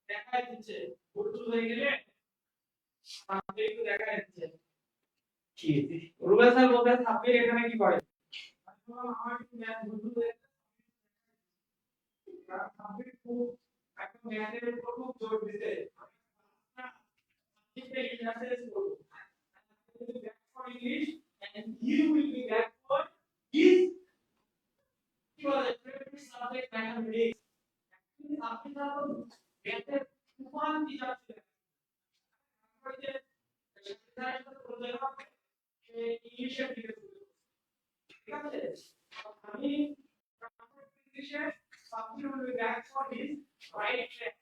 দেখাই দিচ্ছে হয়ে গেলে একটু দেখাই দিচ্ছে কি রুবেল স্যার বলতে আপনি এখানে কি করেন আমার একটু ম্যাথ বুঝতে হয়ে আপনি খুব একটা ম্যাথের উপর খুব জোর দিতে English and you will be back for his favorite subject mathematics. আপনি যখন ম্যাথের তুফান টিচার ছিলেন ইংলিশের দিকে ঠিক আছে আমি ইংলিশে আপনি will be back for his right track.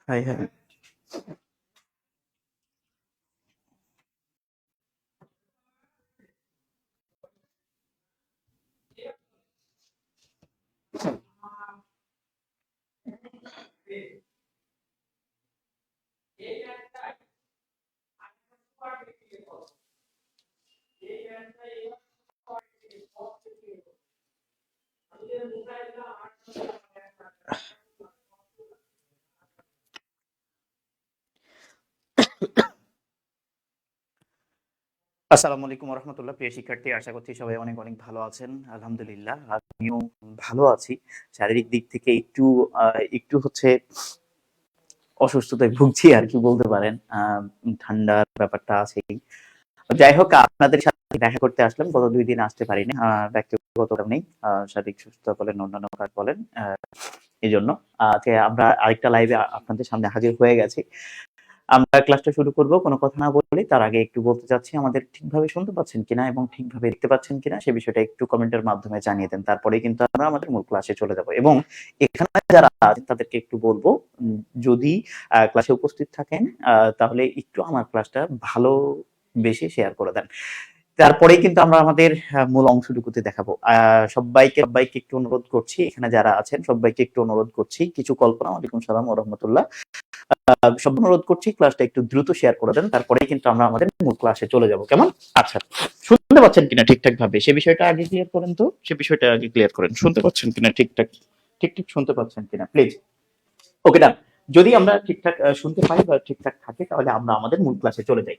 High high আসসালামু আলাইকুম রহমতুল্লাহ। প্রিয় শিক্ষার্থী, আশা করছি সবাই অনেক অনেক ভালো আছেন। আলহামদুলিল্লাহ আমিও ভালো আছি। শারীরিক দিক থেকে একটু হচ্ছে অসুস্থতায় ভুগছি আর কি বলতে পারেন। ঠান্ডার ব্যাপারটা আছেই। যাই হোক, আপনাদের সাথে দেখা করতে আসলাম। গত 2 দিন আসতে পারিনি, ব্যক্তিগত কারণে, শারীরিক সুস্থতা বলেন, অন্যান্য কাজ বলেন, এই জন্য আজকে আমরা আরেকটা লাইভে আপনাদের সামনে হাজির হয়ে গেছি। আমরা ক্লাসটা শুরু করব কোনো কথা না বলে। তার আগে একটু বলতে চাচ্ছি, আমাদের ঠিকভাবে শুনতে পাচ্ছেন কিনা এবং ঠিকভাবে দেখতে পাচ্ছেন কিনা সে বিষয়টা একটু কমেন্টের মাধ্যমে জানিয়ে দেন। তারপরেই কিন্তু আমরা আমাদের মূল ক্লাসে চলে যাব এবং এখানে যারা আছেন তাদেরকে একটু বলবো, যদি ক্লাসে উপস্থিত থাকেন তাহলে একটু আমার ক্লাসটা ভালো বেশি শেয়ার করে দেন। তারপরেই কিন্তু আমরা আমাদের মূল অংশটুকুতে দেখাবো। সবাইকে একটু অনুরোধ করছি, এখানে যারা আছেন সবাইকে একটু অনুরোধ করছি, কিছু কল্পনা, ওয়ালাইকুম সালাম ওয়া রাহমাতুল্লাহ, সব অনুরোধ করছি ক্লাসটা একটু দ্রুত শেয়ার করে দেন। তারপরেই কিন্তু আমরা আমাদের মূল ক্লাসে চলে যাব। কেমন? আচ্ছা, শুনতে পাচ্ছেন কিনা ঠিকঠাক ভাবে সে বিষয়টা আগে ক্লিয়ার করেন তো। সে বিষয়টা আগে ক্লিয়ার করেন, শুনতে পাচ্ছেন কিনা ঠিকঠাক শুনতে পাচ্ছেন কিনা প্লিজ। ওকে, ডান। যদি আমরা ঠিকঠাক শুনতে পাই বা ঠিকঠাক থাকে তাহলে আমরা আমাদের মূল ক্লাসে চলে যাই।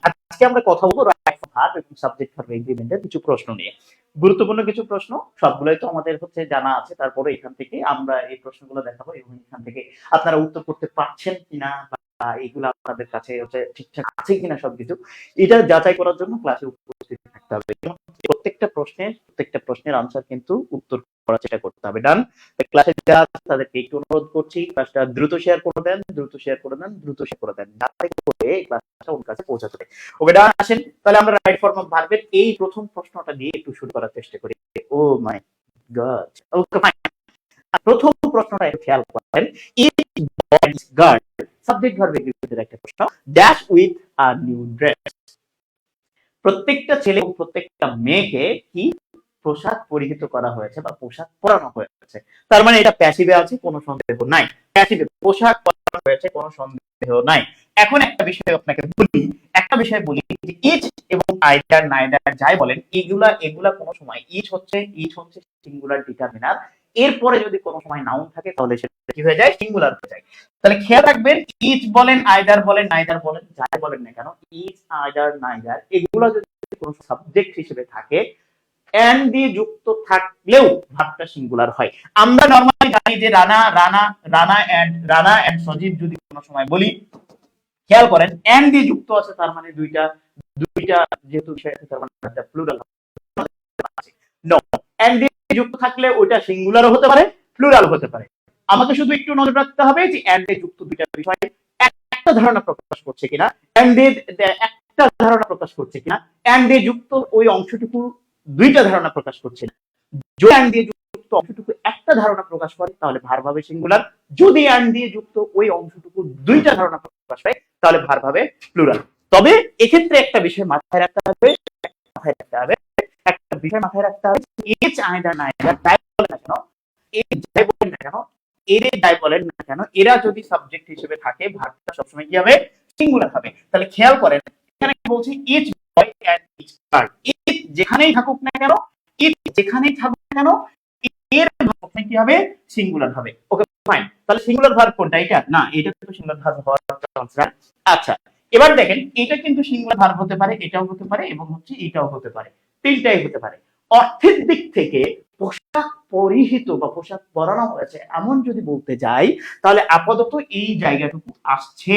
আজকে আমরা কথা বলবো রাইট ভার্ব এবং সাবজেক্ট ভার্ব এগ্রিমেন্টের কিছু প্রশ্ন নিয়ে। গুরুত্বপূর্ণ কিছু প্রশ্ন, সবগুলোই তো আমাদের হচ্ছে জানা আছে। তারপরে এখান থেকে আমরা এই প্রশ্নগুলো দেখাবো এবং এখান থেকে আপনারা উত্তর করতে পারছেন কিনা বা এগুলো আপনাদের কাছে হচ্ছে ঠিকঠাক আছে কিনা সবকিছু এটা যাচাই করার জন্য ক্লাসে উপস্থিত থাকতে হবে। প্রত্যেকটা প্রশ্নের আনসার কিন্তু উত্তর করার চেষ্টা করতে হবে। ডান? ক্লাসে যারা আছে তাদেরকে একটু অনুরোধ করছি ক্লাসটা দ্রুত শেয়ার করে দেন, যাতে করে ক্লাসটা ওর কাছে পৌঁছাতে পারে। ওকে, ডান। আসেন তাহলে আমরা রাইট ফর্ম অফ ভার্বের এই প্রথম প্রশ্নটা দিয়ে একটু শুরু করার চেষ্টা করি। ও মাই গড। ওকে, ফাইন। প্রথম প্রশ্নটা একটু খেয়াল করেন। ইট বয়েজ গার্ল সাবজেক্ট ভার্ব এগ্রিমেন্টের একটা প্রশ্ন। Dash with a new dress. প্রত্যেকটা ছেলে এবং প্রত্যেকটা মেয়েকে কি পোশাক পরিহিত করা হয়েছে বা পোশাক পরানো হয়েছে। তার মানে এটা প্যাসিভে আছে, কোনো সন্দেহ নাই। প্যাসিভে পোশাক পরানো হয়েছে, কোনো সন্দেহ নাই। এখন একটা বিষয় আপনাকে বলি যে ইচ এবং আইদার নাইদার যাই বলেন, এগুলা কোনো সময় ইচ হচ্ছে সিঙ্গুলার ডিটারমিনার। এরপরে যদি কোনো সময় নাউন থাকে তাহলে সেটা কি হয়ে যায়? সিঙ্গুলার হয়ে যায়। তাহলে খেয়াল রাখবেন, ইচ বলেন, আইদার বলেন, নাইদার বলেন, যাই বলেন না কেন, ইচ, আইদার, নাইদার এগুলো যদি কোনো সাবজেক্ট হিসেবে থাকে, এন্ড দিয়ে যুক্ত থাকলেও ভাবটা সিঙ্গুলার হয়। আমরা নরমালি জানি যে রানা এন্ড সজীব যদি কোনো সময় বলি, খেয়াল করেন এন্ড দিয়ে যুক্ত আছে, তার মানে দুইটা যেহেতু বিষয় আছে তার মানে একটা প্লুরাল আছে। নো, এন্ড দিয়ে যুক্ত থাকলে ওইটা সিঙ্গুলারও হতে পারে, প্লুরাল হতে পারে। আমাকে শুধু একটু নজর রাখতে হবে যে এন্ড দিয়ে যুক্ত দুইটা বিষয় একটা ধারণা প্রকাশ করছে কিনা, এন্ড দিয়ে একটা ধারণা প্রকাশ করছে কিনা, এন্ড দিয়ে যুক্ত ওই অংশটুকু দুইটা ধারণা প্রকাশ করছে না। যদি এন্ড দিয়ে যুক্ত অংশটুকু একটা ধারণা প্রকাশ করে তাহলে ভার্ব হবে সিঙ্গুলার। যদি এন্ড দিয়ে যুক্ত ওই অংশটুকু দুইটা ধারণা প্রকাশ পায় তাহলে ভার্ব হবে প্লুরাল। তবে এক্ষেত্রে একটা বিষয় মাথায় রাখতে হবে, ইচ আইদার নাইদার যাই বলেন না কেন, এই যাই বলেন না কেন, এদের যাই বলেন না কেন, এরা যদি সাবজেক্ট হিসেবে থাকে ভার্বটা সবসময় কি হবে, সিঙ্গুলার হবে। তাহলে খেয়াল করেন এখানে বলছি each boy and each girl, each যেখানেই থাকুক না কেন, ইচ যেখানেই থাকুক না কেন, এর ভার্ব কি হবে, সিঙ্গুলার হবে। Okay fine. তাহলে সিঙ্গুলার ভার্ব কোনটা, এটা না, এটা তো সিঙ্গুলার ভার্ব হওয়ার চান্স না। আচ্ছা এবার দেখেন এটা কিন্তু সিঙ্গুলার ভার্ব হতে পারে, এটাও হতে পারে এবং হচ্ছে এটাও হতে পারে, তিনটাই হতে পারে। অর্থের দিক থেকে পোশাক পরিহিত বা পোশাক পরানো হয়েছে এমন যদি বলতে যাই, তাহলে আপাতত এই জায়গাটুকু আসছে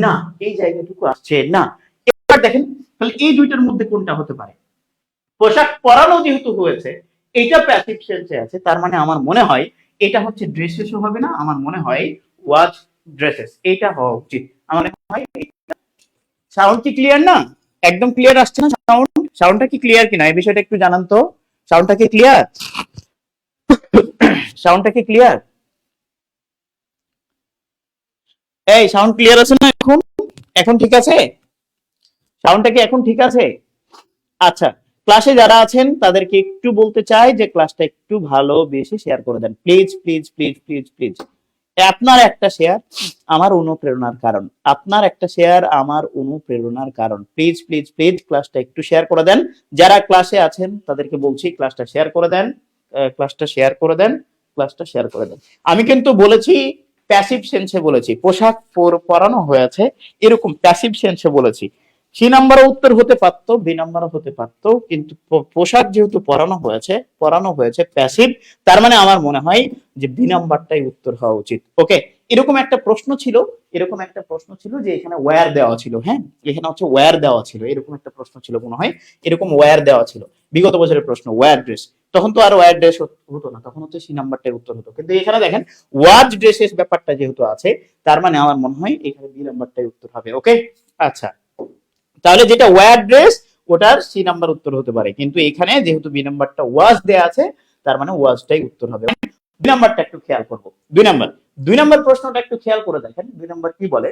না, এই জায়গাটুকু আসছে না। এবার দেখেন তাহলে এই দুইটার মধ্যে কোনটা হতে পারে, পোশাক পরানো যেহেতু হয়েছে এটা প্যাসিভ সেন্সে আছে, তার মানে আমার মনে হয় এটা হচ্ছে ড্রেসেসও হবে না, আমার মনে হয় ওয়াজ ড্রেসেস এটা হওয়া উচিত। আমার মনে হয় সাউন্ড কি ক্লিয়ার না, একদম ক্লিয়ার আসছে না সাউন্ড, সাউন্ডটা কি ক্লিয়ার কিনা এই বিষয়টা একটু জানান তো, সাউন্ডটা কি ক্লিয়ার, সাউন্ডটা কি ক্লিয়ার, এই সাউন্ড ক্লিয়ার আছে না এখন, এখন ঠিক আছে, সাউন্ডটা কি এখন ঠিক আছে? আচ্ছা ক্লাসে যারা আছেন তাদেরকে একটু বলতে চাই যে ক্লাসটা একটু ভালো বেশি শেয়ার করে দেন please please please please please. আপনার একটা শেয়ার আমার অনুপ্রেরণার কারণ, আপনার একটা শেয়ার আমার অনুপ্রেরণার কারণ, প্লিজ প্লিজ প্লিজ ক্লাসটা একটু শেয়ার করে দেন। যারা ক্লাসে আছেন তাদেরকে বলছি ক্লাসটা শেয়ার করে দেন, ক্লাসটা শেয়ার করে দেন, ক্লাসটা শেয়ার করে দেন। আমি কিন্তু বলেছি প্যাসিভ সেন্সে বলেছি, পোশাক পরানো হয়েছে এরকম প্যাসিভ সেন্সে বলেছি। সি নাম্বারও উত্তর হতে পারতো, বি নাম্বারও হতে পারতো, কিন্তু পোশাক যেহেতু পরানো হয়েছে প্যাসিভ, তার মানে আমার মনে হয় যে বি নাম্বারটাই উত্তর হওয়া উচিত। ওকে এরকম একটা প্রশ্ন ছিল, এরকম একটা প্রশ্ন ছিল যে এখানে ওয়্যার দেওয়া ছিল, হ্যাঁ এখানে হচ্ছে ওয়্যার দেওয়া ছিল, এরকম একটা প্রশ্ন ছিল মনে হয়, এরকম ওয়্যার দেওয়া ছিল বিগত বছরের প্রশ্ন, ওয়্যার ড্রেস, তখন তো আর ওয়্যার ড্রেস হতো না, তখন হচ্ছে সি নাম্বারটাই উত্তর হতো, কিন্তু এখানে দেখেন ওয়াজ ড্রেসের ব্যাপারটা যেহেতু আছে তার মানে আমার মনে হয় এখানে বি নাম্বারটাই উত্তর হবে। ওকে আচ্ছা তাহলে যেটা ওয়্যার ড্রেস ওটার সি নাম্বার উত্তর হতে পারে, কিন্তু এখানে যেহেতু বি নাম্বারটা ওয়াজ দেয়া আছে তার মানে ওয়াজটাই উত্তর হবে। দুই নাম্বারটা একটু খেয়াল করব, দুই নাম্বার প্রশ্নটা একটু খেয়াল করে দেখেন, দুই নাম্বার কি বলে,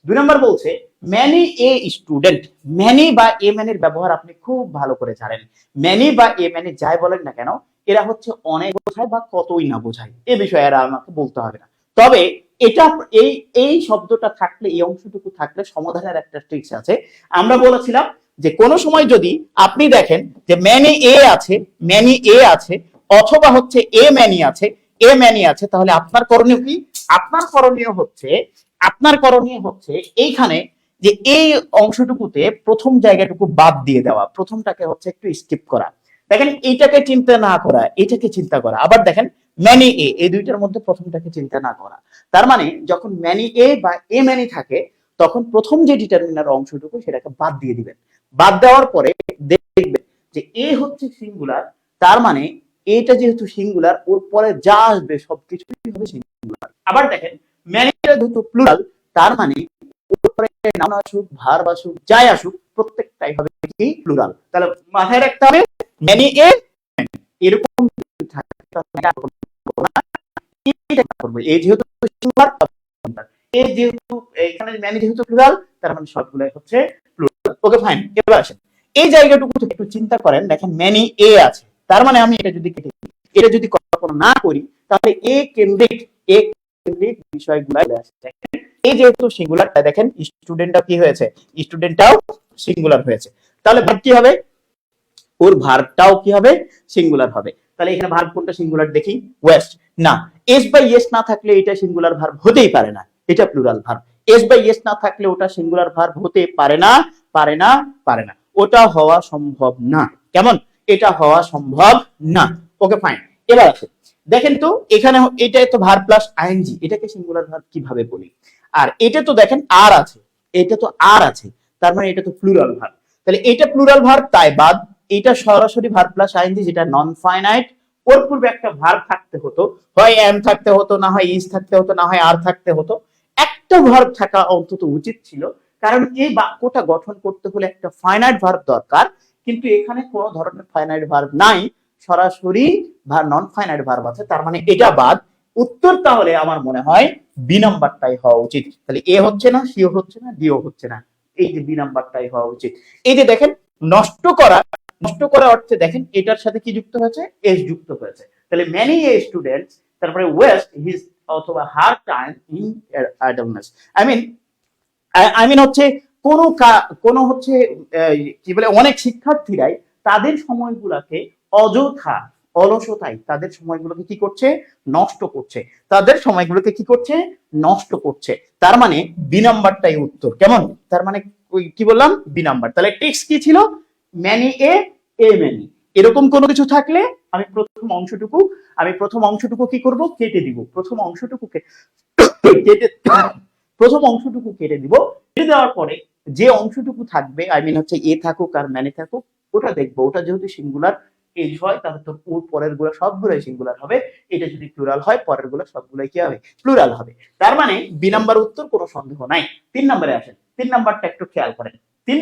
দুই নাম্বার বলছে ম্যানি এ স্টুডেন্ট, ম্যানি বা এ ম্যানির ব্যবহার আপনি খুব ভালো করে জানেন, ম্যানি বা এ ম্যানি যাই বলেন না কেন এরা হচ্ছে অনেক বোঝায় বা কতই না বোঝায়, এ বিষয়ে আর আমাকে বলতে হবে না। তবে এটা এই এই শব্দটা থাকলে, এই অংশটুকু থাকলে সমাধানের একটা ট্রিক্স আছে। আমরা বলেছিলাম যে কোন সময় যদি আপনি দেখেন যে ম্যানি এ আছে, ম্যানি এ আছে, অথবা হচ্ছে এ ম্যানি আছে, এ ম্যানি আছে, তাহলে আপনার করণীয় কি, আপনার করণীয় হচ্ছে এইখানে যে এই অংশটুকুতে প্রথম জায়গাটুকু বাদ দিয়ে দেওয়া, প্রথমটাকে হচ্ছে একটু স্কিপ করা। দেখেন এইটাকে চিন্তা না করা, এটাকে চিন্তা করা, আবার দেখেন ম্যানি এ, এই দুইটার মধ্যে প্রথমটাকে চিন্তা না করা। তার মানে যখন ম্যানি এ বা এ ম্যানি থাকে তখন প্রথম যে ডিটারমিনার অংশটুকু সেটাকে বাদ দিয়ে দিবেন, বাদ দেওয়ার পরে দেখবেন যে এ হচ্ছে সিঙ্গুলার, তার মানে এটা যেহেতু সিঙ্গুলার ওর পরে যা আসবে সবকিছুই হবে সিঙ্গুলার। আবার দেখেন ম্যানিটা যেহেতু প্লুরাল, তার মানে ওর পরে নাউন আসুক ভার্ব আসুক যাই আসুক প্রত্যেকটাই হবে কি প্লুরাল। তাহলে মাথায় রাখতে হবে ম্যানি এ এরকম থাকে, এই যেহেতু সিঙ্গুলার, এই যেহেতু এখানে ম্যানি যেহেতু প্লুরাল, তার মানে সবগুলাই হচ্ছে প্লুরাল। Okay fine. এবার আসেন এই জায়গাটুকু থেকে একটু চিন্তা করেন, দেখেন ম্যানি এ আছে, তার মানে আমি এটা যদি কেটে দিই, এটা যদি কখনো না করি তাহলে এ কেন্দ্রিক বিষয়গুলাই আসছে। এই যেহেতু সিঙ্গুলার দেখেন স্টুডেন্টটাও কি হয়েছে, স্টুডেন্টটাও সিঙ্গুলার হয়েছে, তাহলে ভার্ব কি হবে, ওর ভার্বটাও কি হবে, সিঙ্গুলার হবে। তাহলে এখানে ভার্ব কোনটা সিঙ্গুলার দেখি, ওয়েস্ট, না এস বাই এস না থাকলে এটা সিঙ্গুলার ভার্ব হতেই পারে না, এটা plural verb. S by S না থাকলে ওটা সিঙ্গুলার ভার্ব হতে পারে না, পারে না, পারে না, ওটা হওয়া সম্ভব না। কেমন, এটা হওয়া সম্ভব না। Okay fine. এবার আছে দেখেন তো এখানে এটা তো ভার্ব প্লাস আইএনজি, এটাকে সিঙ্গুলার ভার্ব কিভাবে বলি, আর এটা তো দেখেন আর আছে, এটা তো আর আছে, তার মানে এটা তো প্লুরাল ভার্ব, তাহলে এটা প্লুরাল ভার্ব তাই বাদ, এটা সরাসরি ভার্ব প্লাস আইএনজি যেটা নন ফাইনাইট, ওর পূর্বে একটা ভার্ব থাকতে হতো, হয় এম থাকতে হতো, না হয় ইজ থাকতে হতো, না হয় আর থাকতে হতো, একটা ভার্ব থাকা অন্তত উচিত ছিল, কারণ এই বাক্যটা গঠন করতে হলে একটা ফাইনাইট ভার্ব দরকার, কিন্তু এখানে কোনো ধরনের ফাইনাইট ভার্ব নাই, সরাসরি নন ফাইনাইট ভার্ব আছে, তার মানে এটা বাদ। উত্তর তাহলে আমার মনে হয় বি নাম্বারটাই হওয়া উচিত। তাহলে এ হচ্ছে না, সিও হচ্ছে না, ডিও হচ্ছে না, এই যে বি নাম্বারটাই হওয়া উচিত। এই যে দেখেন নষ্ট করা, নষ্ট করা অর্থে দেখেন এটার সাথে কি যুক্ত হয়েছে, এস যুক্ত হয়েছে। তাহলে মেনি এ স্টুডেন্টস, তারপরে ওয়েস্ট হিজ অথবা her time in idleness. I mean হচ্ছে কোন হচ্ছে কি বলে, অনেক শিক্ষার্থীরাই তাদের সময়গুলোকে অযথা অলসতায় তাদের সময়গুলোকে কি করছে, নষ্ট করছে, তাদের সময়গুলোকে কি করছে, নষ্ট করছে। তার মানে বি নাম্বারটাই উত্তর। কেমন? তার মানে কি বললাম, বি নাম্বার। তাহলে টেক্সট কি ছিল, ম্যানি এ ম্যানি। এরকম কোনো কিছু থাকলে আমি প্রথম অংশটুকু কি করব, কেটে দিব। প্রথম অংশটুকু কেটে দিব। কেটে দেওয়ার পরে যে অংশটুকু থাকবে, আই মিন হচ্ছে এ থাকুক আর ম্যানি থাকুক, ওটা দেখবো। ওটা যেহেতু সিঙ্গুলার এজ হয় তাহলে তো ওর পরের গুলো সবগুলোই সিঙ্গুলার হবে। এটা যদি প্লুরাল হয় পরের গুলো সবগুলোই কি হবে, প্লুরাল হবে। তার মানে বি নাম্বার উত্তর, কোনো সন্দেহ নাই। 3 নম্বরে আসেন। 3 নাম্বারটা একটু খেয়াল করেন। 3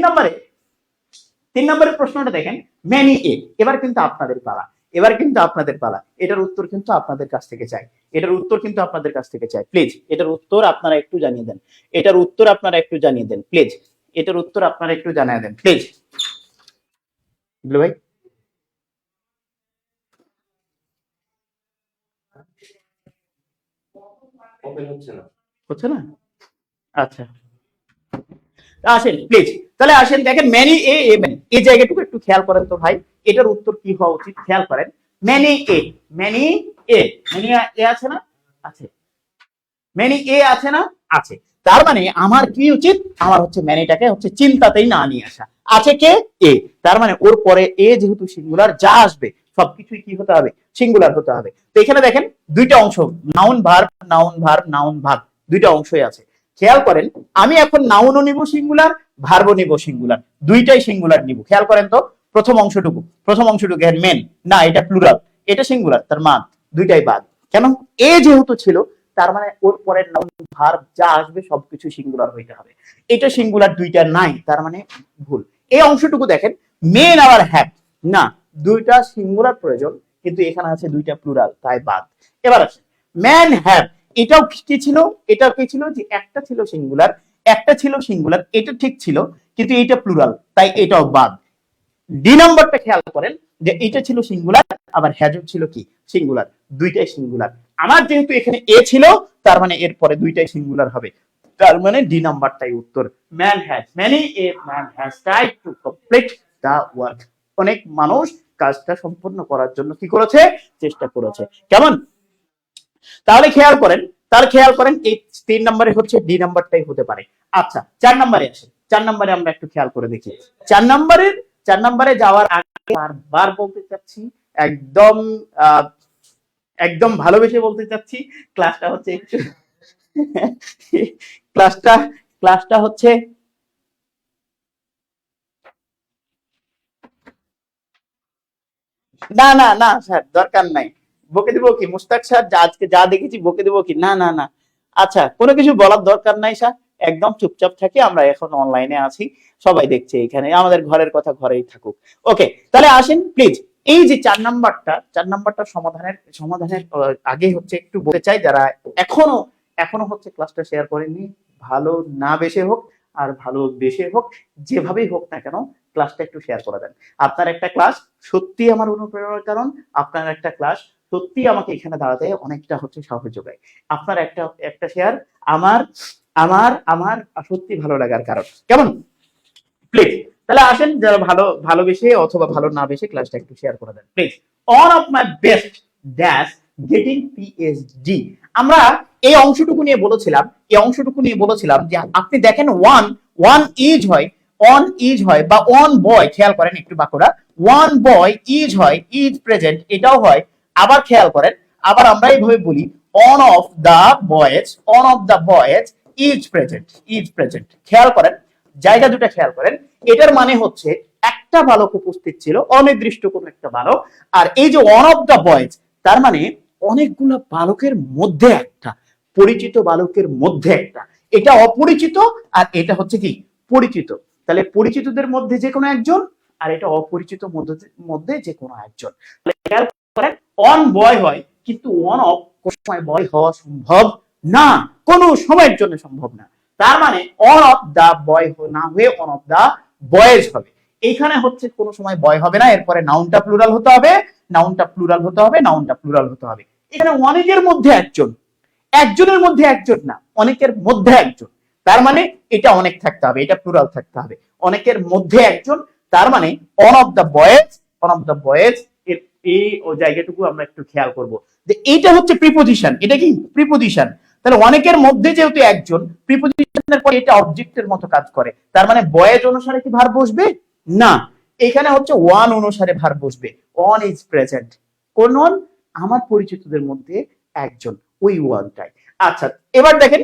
নম্বরের প্রশ্নটা দেখেন, ম্যানি এ। এবার কিন্তু আপনাদের পালা। এটার উত্তর কিন্তু আপনাদের কাছ থেকে চাই। প্লিজ এটার উত্তর আপনারা একটু জানিয়ে দেন। প্লিজ এটার উত্তর আপনারা একটু জানিয়ে দেন প্লিজ। ভাই ওপেন হচ্ছে না। আচ্ছা আসেন প্লিজ। তাহলে আসেন দেখেন, ম্যানি এ ম্যানি, এই জায়গাটুকু একটু খেয়াল করেন তো ভাই। এটার উত্তর কি হওয়া উচিত খেয়াল করেন। ম্যানি এ আছে না, আছে। ম্যানি এ আছে না, আছে। তার মানে আমার কি উচিত, আমার হচ্ছে ম্যানিটাকে হচ্ছে চিন্তাতেই না নিয়ে আসা। আছে কে, এ। তার মানে ওর পরে এ যেহেতু সিঙ্গুলার, যা আসবে সবকিছুই কি হতে হবে, সিঙ্গুলার হতে হবে। তো এখানে দেখেন দুইটা অংশ, নাউন ভার্ব, দুইটা অংশই আছে। খেয়াল করেন, আমি এখন নাউনও নিব সিঙ্গুলার, ভার্বও নিব সিঙ্গুলার, দুইটাই সিঙ্গুলার নিব। খেয়াল করেন তো, প্রথম অংশটুকু মেন না, এটা প্লুরাল, এটা সিঙ্গুলার, তার মান দুইটাই বাদ। কেন? এ যেহেতু ছিল, তার মানে ওর পরের নাউন ভার্ব যা আসবে সবকিছু সিঙ্গুলার হইতে হবে। এটা সিঙ্গুলার দুইটা নাই, তার মানে ভুল। এই অংশটুকু দেখেন, মেন আবার হ্যাভ না, দুইটা সিঙ্গুলার প্রয়োজন, কিন্তু এখানে আছে দুইটা প্লুরাল, তাই বাদ। এবার আসে ম্যান হ্যাভ, এটাও কি ছিল, যে একটা ছিল সিঙ্গুলার, এটা ঠিক ছিল, কিন্তু এটা প্লুরাল, তাই এটাও বাদ। ডি নাম্বারটা খেয়াল করেন, যে এটা ছিল সিঙ্গুলার, আবার হ্যাজও ছিল কি সিঙ্গুলার, দুইটাই সিঙ্গুলার। আমার যেহেতু এখানে এ ছিল, তার মানে এর পরে দুইটাই সিঙ্গুলার হবে, তার মানে ডি নাম্বারটাই উত্তর। Man has tried to complete the work. অনেক মানুষ কাজটা সম্পূর্ণ করার জন্য কি করেছে, চেষ্টা করেছে। কেমন? তাহলে খেয়াল করেন এই 3 নম্বরে হচ্ছে ডি নাম্বারটাই হতে পারে। আচ্ছা 4 নম্বরে আসে। 4 নম্বরে আমরা একটু খেয়াল করে দেখি। 4 নম্বরে যাওয়ার আগে বারবার বলতে চাচ্ছি, একদম ভালোবেসে বলতে চাচ্ছি, ক্লাসটা হচ্ছে একটু ক্লাসটা হচ্ছে না স্যার, দরকার নাই। বকে দিব কি মুস্তাক স্যার, আজকে যা দেখেছি বকে দিব কি? না। আচ্ছা, কোনো কিছু বলার দরকার নাই স্যার, একদম চুপচাপ থাকি। আমরা এখন অনলাইনে আছি, সবাই দেখছে এখানে, আমাদের ঘরের কথা ঘরেই থাকুক। ওকে, তাহলে আসেন প্লিজ। এই যে 4 নাম্বারটা সমাধানের আগে হচ্ছে একটু বলতে চাই, যারা এখনো হচ্ছে ক্লাসটা শেয়ার করেননি, ভালো না বেশে হোক আর ভালো বেশে হোক, যেভাবেই হোক না কেন, ক্লাসটা একটু শেয়ার করে দেন। আপনার একটা ক্লাস সত্যি আমার অনুপ্রেরণার কারণ, আপনার একটা ক্লাস সত্যি আমাকে এখানে দাঁড়াতে অনেকটা হচ্ছে সাহস যোগায়। আপনার একটা শেয়ার আমার সত্যি ভালো লাগার কারণ। কেমন? প্লিজ তাহলে আসেন, যারা ভালোবেসে অথবা ভালো না বেশে ক্লাসটা একটু শেয়ার করে দেন please. On of my best dash getting PhD. আমরা এই অংশটুকু নিয়ে বলেছিলাম যে আপনি দেখেন ওয়ান ইজ হয় বা ওয়ান বয়, খেয়াল করেন একটু বাঁকুড়া, ওয়ান বয় ইজ প্রেজেন্ট, এটাও হয়। আবার খেয়াল করেন, আবার আমরা এইভাবে বলি, one of the boys is present. খেয়াল করেন জায়গা দুটা, খেয়াল করেন, এটার মানে হচ্ছে একটা বালক উপস্থিত ছিল, অনির্দিষ্ট কোন একটা বালক। আর এই যে ওয়ান অফ দা বয়েজ, তার মানে অনেকগুলো বালকের মধ্যে একটা, পরিচিত বালকের মধ্যে একটা। এটা অপরিচিত আর এটা হচ্ছে কি পরিচিত। তাহলে পরিচিতদের মধ্যে যে কোনো একজন, আর এটা অপরিচিত মধ্যে যে কোনো একজন। খেয়াল করেন, অন বয় হয়, কিন্তু অন অফ কোন সময় বয় হওয়া সম্ভব না, কোনো সময়ের জন্য সম্ভব না। তার মানে অন অফ দা বয় না হয়ে অন অফ দা বয়েজ হবে। এইখানে হচ্ছে কোনো সময় বয় হবে না, এরপরে নাউনটা প্লুরাল হতে হবে, নাউনটা প্লুরাল হতে হবে, নাউনটা প্লুরাল হতে হবে। এখানে অনেকের মধ্যে একজন, একজনের মধ্যে একজন না, অনেকের মধ্যে একজন, তার মানে এটা অনেক থাকতে হবে, এটা প্লুরাল থাকতে হবে। অনেকের মধ্যে একজন, তার মানে on of the boys, on of the boys, এই জায়গাটুকু আমরা একটু খেয়াল করব যে এইটা হচ্ছে প্রিপোজিশন। এটা কি প্রিপোজিশন? তাহলে অনেকের মধ্যে যেহেতু একজন, প্রিপোজিশনের পরে এটা অবজেক্টের মতো কাজ করে, তার মানে বয়েজ অনুসারে কি ভার্ব বসবে? না, এখানে হচ্ছে ওয়ান অনুসারে ভার্ব বসবে। One is present. কোন ওয়ান? আমার পরিচিতদের মধ্যে একজন, ওই ওয়ানটাই। আচ্ছা, এবার দেখেন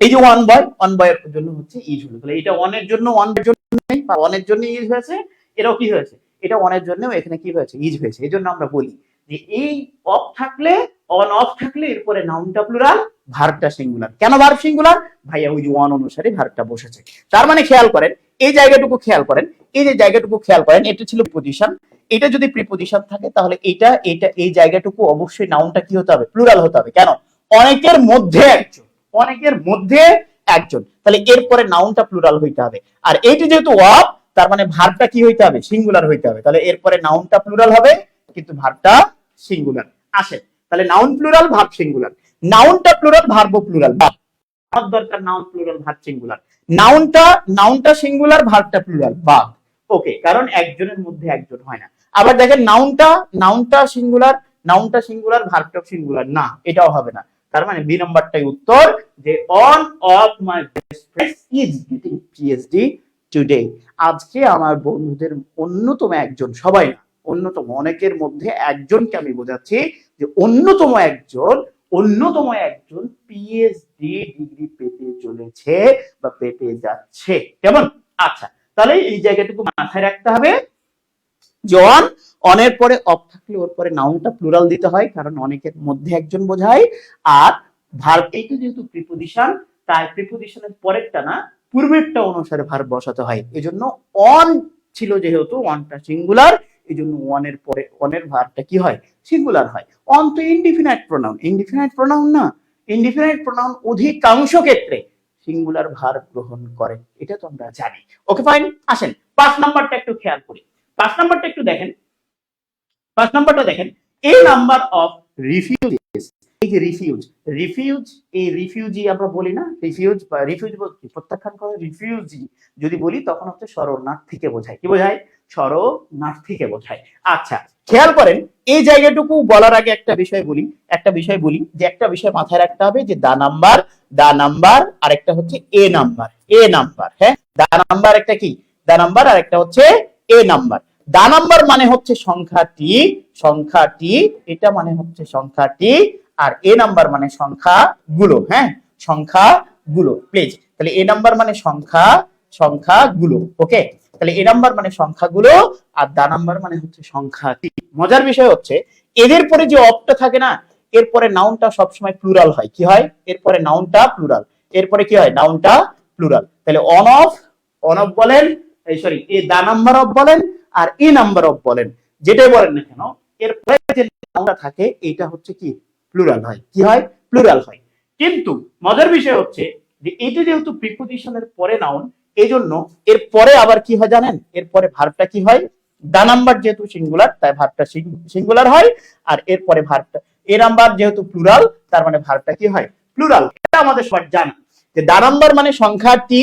এই যে ওয়ান বয়, ওয়ান বয়ের জন্য হচ্ছে ইজ হলো, তাহলে এটা ওয়ানের জন্য, ওয়ানের জন্য নেই বা ওয়ানের জন্য ইজ হয়েছে, এটাও কি হয়েছে, এটা ওয়ানের জন্যও এখানে কি হয়েছে, ইজ হয়েছে। এই জন্য আমরা বলি যে এই অফ থাকলে, অন অফ থাকলে এরপরে নাউনটা প্লুরাল, ভার্বটা সিঙ্গুলার। কেন ভার্ব সিঙ্গুলার? ভাইয়া ওই যে ওয়ান অনুসারে ভার্বটা বসেছে। তার মানে খেয়াল করেন, এই জায়গাটুকু খেয়াল করেন, এই যে জায়গাটুকু খেয়াল করেন, এটা ছিল প্রিপোজিশন। এটা যদি প্রিপোজিশন থাকে তাহলে এটা এটা এই জায়গাটুকু অবশ্যই নাউনটা কি হতে হবে, প্লুরাল হতে হবে। কেন? অনেকের মধ্যে একজন, অনেকের মধ্যে একজন, তাহলে এরপরে নাউনটা প্লুরাল হইতে হবে। আর এইটা যেহেতু অফ, তার মানে ভার্বটা কি হইতে হবে, সিঙ্গুলার হইতে হবে। তাহলে এরপরে নাউনটা প্লুরাল হবে কিন্তু ভার্বটা সিঙ্গুলার। আসে, তাহলে নাউন প্লুরাল, ভার্ব সিঙ্গুলার। নাউনটা প্লুরাল, ভার্ব প্লুরাল। আমার দরকার নাউন প্লুরাল, ভার্ব সিঙ্গুলার। নাউনটা সিঙ্গুলার, ভার্বটা প্লুরাল, বাদ। ওকে, কারণ একজনের মধ্যে একজন হয় না। আবার দেখেন নাউনটা সিঙ্গুলার, ভার্বটা সিঙ্গুলার না, এটাও হবে না। তার মানে বি নাম্বারটাই উত্তর, যে on of my best friend is getting PhD today. আজকে আমার বন্ধুদের অন্যতম একজন, সবাই না, অন্যতম, অনেকের মধ্যে একজনকে আমি বোঝাচ্ছি যে অন্যতম একজন পিএইচডি ডিগ্রি পেতে চলেছে বা পেতে যাচ্ছে। কেমন? আচ্ছা, তাহলে এই জায়গাটুকু মাথায় রাখতে হবে। জন অনের পরে অফ থাকলে ওর পরে নাউনটা প্লুরাল দিতে হয়, কারণ অনেকের মধ্যে একজন বোঝায়। আর ভার্ব এইটা যেহেতু প্রিপোজিশন, তাই প্রিপোজিশনের পরেরটা না, পূর্বেরটা অনুসারে ভার্ব বসাতে হয়। এজন্য অন ছিল, যেহেতু ওয়ানটা সিঙ্গুলার, এজন্য ওয়ানের পরে ওয়ানের ভার্বটা কি হয়, সিঙ্গুলার হয়। অন তো ইনডিফিনাইট প্রোনাউন, ইনডিফিনাইট প্রোনাউন না, ইনডিফিনাইট প্রোনাউন অধিকাংশ ক্ষেত্রে সিঙ্গুলার ভার্ব গ্রহণ করে, এটা তো আমরা জানি। ওকে ফাইন, আসেন 5 নাম্বারটা একটু খেয়াল করি। 5 নাম্বারটা একটু দেখেন, 5 নাম্বারটা দেখেন, এ নাম্বার অফ রিফিউজিস। এই যে রিফিউজ, এই রিফিউজি আমরা বলি না, রিফিউজ বা রিফিউজ বলতে প্রত্যাখ্যান করে, রিফিউজি যদি বলি তখন হচ্ছে শরণার্থীকে বোঝায়। কি বোঝায়? শরণার্থীকে বোঝায়। আচ্ছা, খেয়াল করেন, এই জায়গাটুকু বলার আগে একটা বিষয় বলি যে একটা বিষয় মাথায় রাখতে হবে, যে দা নাম্বার আর একটা হচ্ছে এ নাম্বার। হ্যাঁ, দা নাম্বার একটা কি, দা নাম্বার, আর একটা হচ্ছে এ নাম্বার। দা নাম্বার মানে হচ্ছে সংখ্যাটি, এটা মানে হচ্ছে সংখ্যাটি, আর এ নাম্বার মানে সংখ্যাগুলো। হ্যাঁ, সংখ্যাগুলো, প্লিজ। তাহলে এ নাম্বার মানে সংখ্যাগুলো। ওকে, তাহলে এ নাম্বার মানে সংখ্যাগুলো, আর দা নাম্বার মানে হচ্ছে সংখ্যাটি। মজার বিষয় হচ্ছে এদের পরে যে অফটা থাকে না, এরপরে নাউনটা সবসময় প্লুরাল হয়। কি হয়? এরপরে নাউনটা প্লুরাল, এরপরে কি হয়, নাউনটা প্লুরাল। তাহলে অন অফ বলেন, sorry, a the number of বলেন আর এ নাম্বার অফ বলেন, যেটাই বলেন না কেন, এরপরে যে নাউনটা থাকে এটা হচ্ছে কি, প্লুরাল হয়। কি হয়? প্লুরাল হয়। কিন্তু মজার বিষয় হচ্ছে যে এটা যেহেতু প্রিপোজিশনের পরে নাউন, এজন্য এর পরে আবার কি হয় জানেন, এরপরে ভার্বটা কি হয়, দা নাম্বার যেহেতু সিঙ্গুলার তাই ভার্বটা সিঙ্গুলার হয়, আর এরপরে ভার্বটা, এ নাম্বার যেহেতু প্লুরাল তার মানে ভার্বটা কি হয়, প্লুরাল। এটা আমাদের সবার জানা যে দা নাম্বার মানে সংখ্যাটি,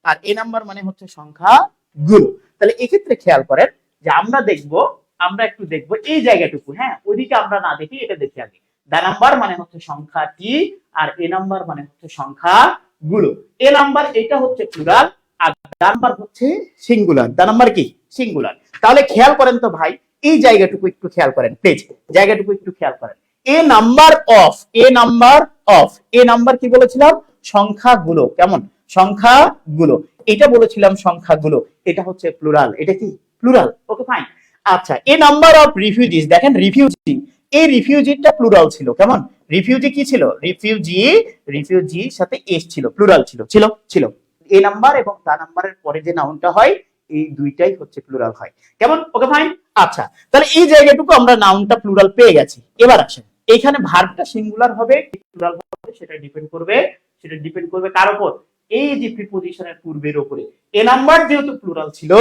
আর এ নাম্বার মানে হচ্ছে সংখ্যাগুলো। তাহলে এক্ষেত্রে খেয়াল করেন যে আমরা একটু দেখবো এই জায়গাটুকু। হ্যাঁ, ওইদিকে আমরা না দেখি, এটা দেখি আগে। দা নাম্বার মানে হচ্ছে সংখ্যাটি, আর এ নাম্বার মানে হচ্ছে সংখ্যাগুলো। এ নাম্বার এটা হচ্ছে প্লুরাল, আর দা নাম্বার হচ্ছে সিঙ্গুলার। দা নাম্বার কি, সিঙ্গুলার। তাহলে খেয়াল করেন তো ভাই, এই জায়গাটুকু একটু খেয়াল করেন প্লিজ, জায়গাটুকু একটু খেয়াল করেন। এ নাম্বার কি বলেছিলাম, সংখ্যাগুলো। কেমন? সংখ্যাগুলো, এটা বলেছিলাম সংখ্যাগুলো, এটা হচ্ছে প্লুরাল। এটা কি, প্লুরাল। Okay fine. আচ্ছা, এ নাম্বার অফ রিফিউজিস, দেখেন রিফিউজি, এই রিফিউজিটা প্লুরাল ছিল। কেমন? রিফিউজি কি ছিল, রিফিউজির সাথে এস ছিল, প্লুরাল ছিল। এ নাম্বার এবং দা নাম্বারের পরে যে নাউনটা হয়, এই দুইটাই হচ্ছে প্লুরাল হয়। কেমন? Okay fine. আচ্ছা, তাহলে এই জায়গাটুকু আমরা নাউনটা প্লুরাল পেয়ে গেছি। এবার আসেন, এখানে ভার্বটা সিঙ্গুলার হবে কি প্লুরাল হবে, সেটা ডিপেন্ড করবে কার উপর, এই যে প্রিপজিশনের পূর্বের উপরে এ নাম্বার যেহেতু প্লুরাল ছিল,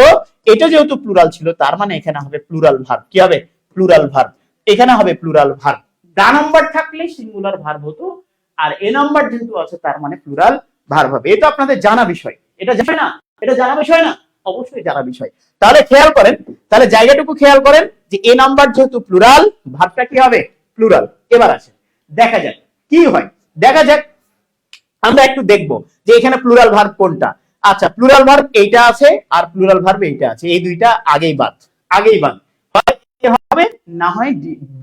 এটা যেহেতু প্লুরাল ছিল, তার মানে এখানে হবে প্লুরাল ভার্ব। কি হবে? Plural verb. এখানে হবে প্লুরাল ভার্ব। দা নাম্বার থাকলে সিঙ্গুলার ভার্ব হতো, আর এ নাম্বার যেহেতু আছে তার মানে প্লুরাল ভার্ব হবে। এটা আপনাদের জানা বিষয়, এটা জানা না? এটা জানা বিষয় না? অবশ্যই জানা বিষয়। তাহলে খেয়াল করেন, তাহলে জায়গাটুকু খেয়াল করেন যে এ নাম্বার যেহেতু প্লুরাল, ভার্বটা কি হবে? প্লুরাল। এবার আছে দেখা যাক কি হয়, দেখা যাক। আমরা একটু দেখবো যে এখানে প্লুরাল ভার্ব কোনটা। আচ্ছা, প্লুরাল ভার্ব এইটা আছে আর প্লুরাল ভার্ব এইটা আছে, এই দুইটা আগেই বাদ, আগেই বাদ। হয় এ হবে, না হয়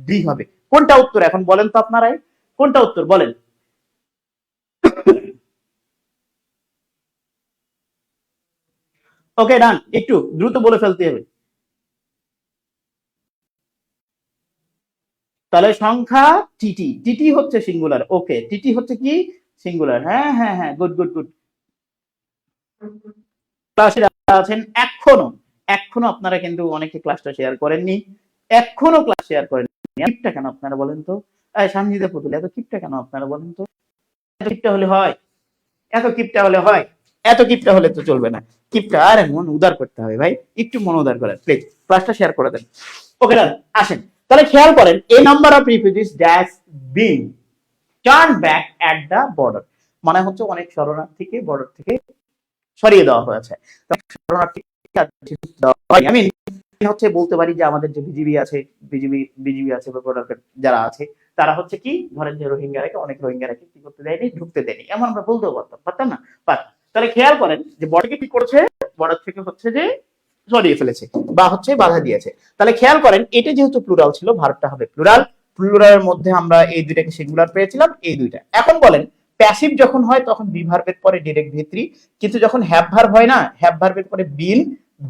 ডি হবে। কোনটা উত্তর এখন বলেন তো আপনারাই, কোনটা উত্তর বলেন? ওকে ডান, একটু দ্রুত বলে ফেলতে হবে। তাহলে সংখ্যা টিটি, টিটি হচ্ছে সিঙ্গুলার। ওকে, টিটি হচ্ছে কি? সিঙ্গুলার। হ্যাঁ হ্যাঁ হ্যাঁ, গুড গুড গুড। ক্লাসে আছেন এখনো, এখনো আপনারা কিন্তু অনেকে ক্লাসটা শেয়ার করেননি, এখনো ক্লাস শেয়ার করেননি। কিপটা কেন আপনারা বলেন তো? সানজিদা পুতুল, এত কিপটা কেন আপনারা বলেন তো? এত কিপটা হলে হয়? এত কিপটা হলে হয়? এত কিপটা হলে তো চলবে না। কিপটা, আরে মন উদার করতে হবে ভাই, একটু মন উদার করেন প্লিজ। ক্লাসটা শেয়ার করে দেন। ওকে ডান, আসেন তাহলে খেয়াল করেন, a number of refugees dash been turn back at the border, মানে হচ্ছে অনেক শরণার্থীকে বর্ডার থেকে সরিয়ে দেওয়া হয়েছে। আমি হচ্ছে বলতে পারি যে আমাদের যে বিজিবি আছে, বিজিবি আছে বা বর্ডার যারা আছে, তারা হচ্ছে কি, ধরেন যে রোহিঙ্গারাকে, অনেক রোহিঙ্গারাকে কি করতে দেয়নি, ঢুকতে দেয়নি, এমন আমরা বলতেও পারতাম না? পারতাম। তাহলে খেয়াল করেন যে বর্ডারকে কি করছে, বর্ডার থেকে হচ্ছে যে সরিয়ে ফেলেছে বা হচ্ছে বাধা দিয়েছে। তাহলে খেয়াল করেন, এটা যেহেতু প্লুরাল ছিল, ভার্বটা হবে প্লুরাল। প্লুরালের মধ্যে আমরা এই দুইটাকে সিঙ্গুলার পেয়েছিলাম, এই দুইটা। এখন বলেন, প্যাসিভ যখন হয় তখন বি ভার্বের পরে ডিরেক্ট ভি3, কিন্তু যখন হ্যাভ ভার্ব হয় না, হ্যাভ ভার্বের পরে বিন,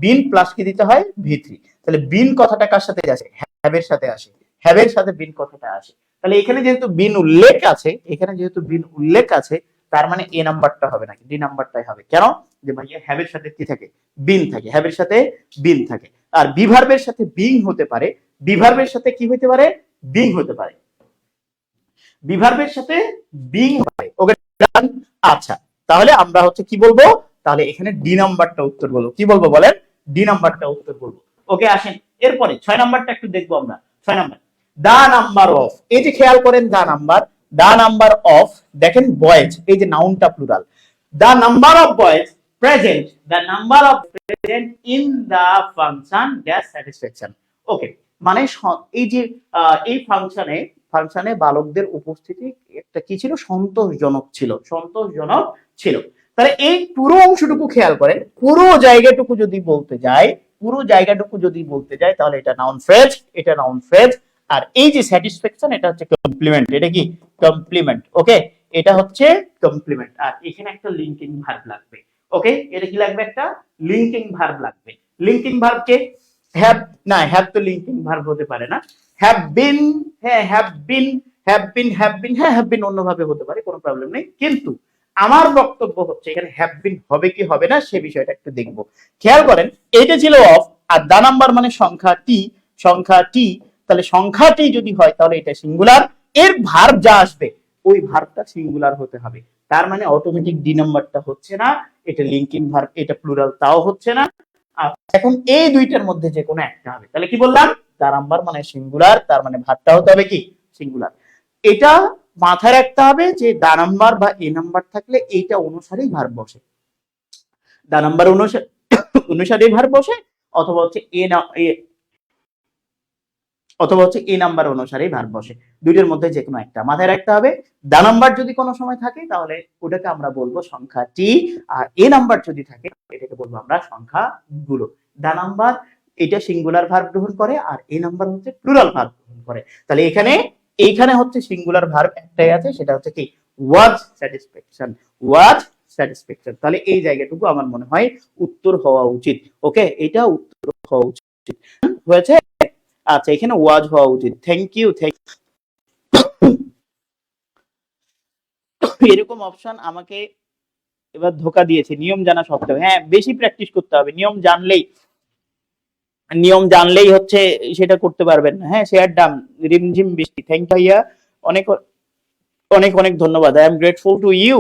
বিন প্লাস কি দিতে হয়? ভি3। তাহলে বিন কথাটা কার সাথে আসে? হ্যাভের সাথে আসে, হ্যাভের সাথে বিন কথাটা আসে। তাহলে এখানে যেহেতু বিন উল্লেখ আছে, এখানে যেহেতু বিন উল্লেখ আছে, তার মানে এ নাম্বারটা হবে না, ডি নাম্বারটাই হবে। কেন? যে ভাইয়া হ্যাভের সাথে কি থাকে? বিন থাকে, হ্যাভের সাথে বিন থাকে। আর বি ভার্বের সাথে বিং হতে পারে, বি ভার্বের সাথে কি হতে পারে? বিং হতে পারে, বি ভার্বের সাথে বিং হয়। ওকে, আচ্ছা তাহলে আমরা হচ্ছে কি বলবো, তাহলে এখানে ডি নাম্বারটা উত্তর বলবো। কি বলবো বলেন? ডি নাম্বারটা উত্তর বলবো। ওকে আসেন এরপরে 6 নাম্বারটা একটু দেখবো আমরা। 6 নাম্বার, দা নাম্বার অফ। এই যে খেয়াল করেন, the number, the number of, দেখেন বয়েজ, এই যে নাউনটা plural. The number of boys present, the number of present in the function dash satisfaction. Okay, মানে এই যে এই ফাংশনে বালকদের উপস্থিতি একটা কি ছিল? সন্তোষজনক ছিল, সন্তোষজনক ছিল। তাহলে এই পুরো অংশটুকু খেয়াল করেন, পুরো জায়গাটুকু যদি বলতে যায়, পুরো জায়গাটুকু যদি বলতে যায়, তাহলে এটা নাউন ফ্রেজ, এটা নাউন ফ্রেজ। আর এই যে স্যাটিসফ্যাকশন, এটা হচ্ছে কমপ্লিমেন্ট। এটা কি? কমপ্লিমেন্ট। ওকে, এটা হচ্ছে কমপ্লিমেন্ট। আর এখানে একটা লিঙ্কিং ভার্ব লাগবে। ওকে, এটা কি লাগবে? একটা লিঙ্কিং ভার্ব লাগবে। লিঙ্কিং ভার্বকে হ্যাভ, না হ্যাভ তো লিঙ্কিং ভার্ব হতে পারে না। হ্যাভ বিন, হ্যাঁ have been, have been, have been, হ্যাঁ হ্যাভ বিন অন্যভাবে হতে পারে, কোনো প্রবলেম নেই। কিন্তু আমার বক্তব্য হচ্ছে এখানে হ্যাভ বিন হবে কি হবে না, সে বিষয়টা একটু দেখবো। খেয়াল করেন, এটা ছিল অফ, আর দা নাম্বার মানে সংখ্যা টি, সংখ্যা টি। তাহলে সংখ্যা টি যদি হয়, তাহলে এটা সিঙ্গুলার। এর ভার্ব যা আসবে, ওই ভার্বটা সিঙ্গুলার হতে হবে। তার মানে অটোমেটিক ডি নাম্বারটা হচ্ছে না, এটা লিঙ্কিং ভার্ব, এটা প্লুরাল, তাও হচ্ছে না। এখন এই দুইটার মধ্যে যে কোনো একটা হবে। তাহলে কি বললাম? দা নাম্বার মানে সিঙ্গুলার, তার মানে ভার্বটা হতে হবে কি? সিঙ্গুলার। এটা মাথায় রাখতে হবে যে দা নাম্বার বা এ নাম্বার থাকলে এইটা অনুসারেই ভার্ব বসে, দা নাম্বার অনুসারেই ভার্ব বসে, অথবা হচ্ছে অথবা হচ্ছে এ নাম্বার অনুসারেই ভার্ব বসে। দুইটার মধ্যে যে কোনো একটা মাথায় রাখতে হবে। দা নাম্বার যদি কোনো সময় থাকে, তাহলে ওটাকে আমরা বলবো সংখ্যা টি, আর এ নাম্বার যদি থাকে, এটাকে বলবো আমরা সংখ্যা গুলো। দা নাম্বার এটা সিঙ্গুলার ভার্ব গ্রহণ করে, আর এ নাম্বার হচ্ছে প্লুরাল ভার্ব গ্রহণ করে। তাহলে এইখানে হচ্ছে সিঙ্গুলার ভার্ব একটাই আছে, সেটা হচ্ছে কি? ওয়াজ স্যাটিসফ্যাকশন, ওয়াজ স্যাটিসফ্যাকশন। তাহলে এই জায়গাটুকু আমার মনে হয় উত্তর হওয়া উচিত। ওকে, এটা উত্তর হওয়া উচিত হয়েছে। আচ্ছা, এখানে ওয়াজ হওয়া উচিত। Thank you. এরকম অপশন আমাকে এবার ধোকা দিয়েছে, নিয়ম জানা সত্ত্বেও। হ্যাঁ, বেশি প্র্যাকটিস করতে হবে, নিয়ম জানলেই হচ্ছে সেটা করতে পারবেন না। হ্যাঁ, শেয়ার ডান, রিমঝিম বৃষ্টি। থ্যাংক ভাইয়া, অনেক অনেক অনেক ধন্যবাদ। I am grateful to you.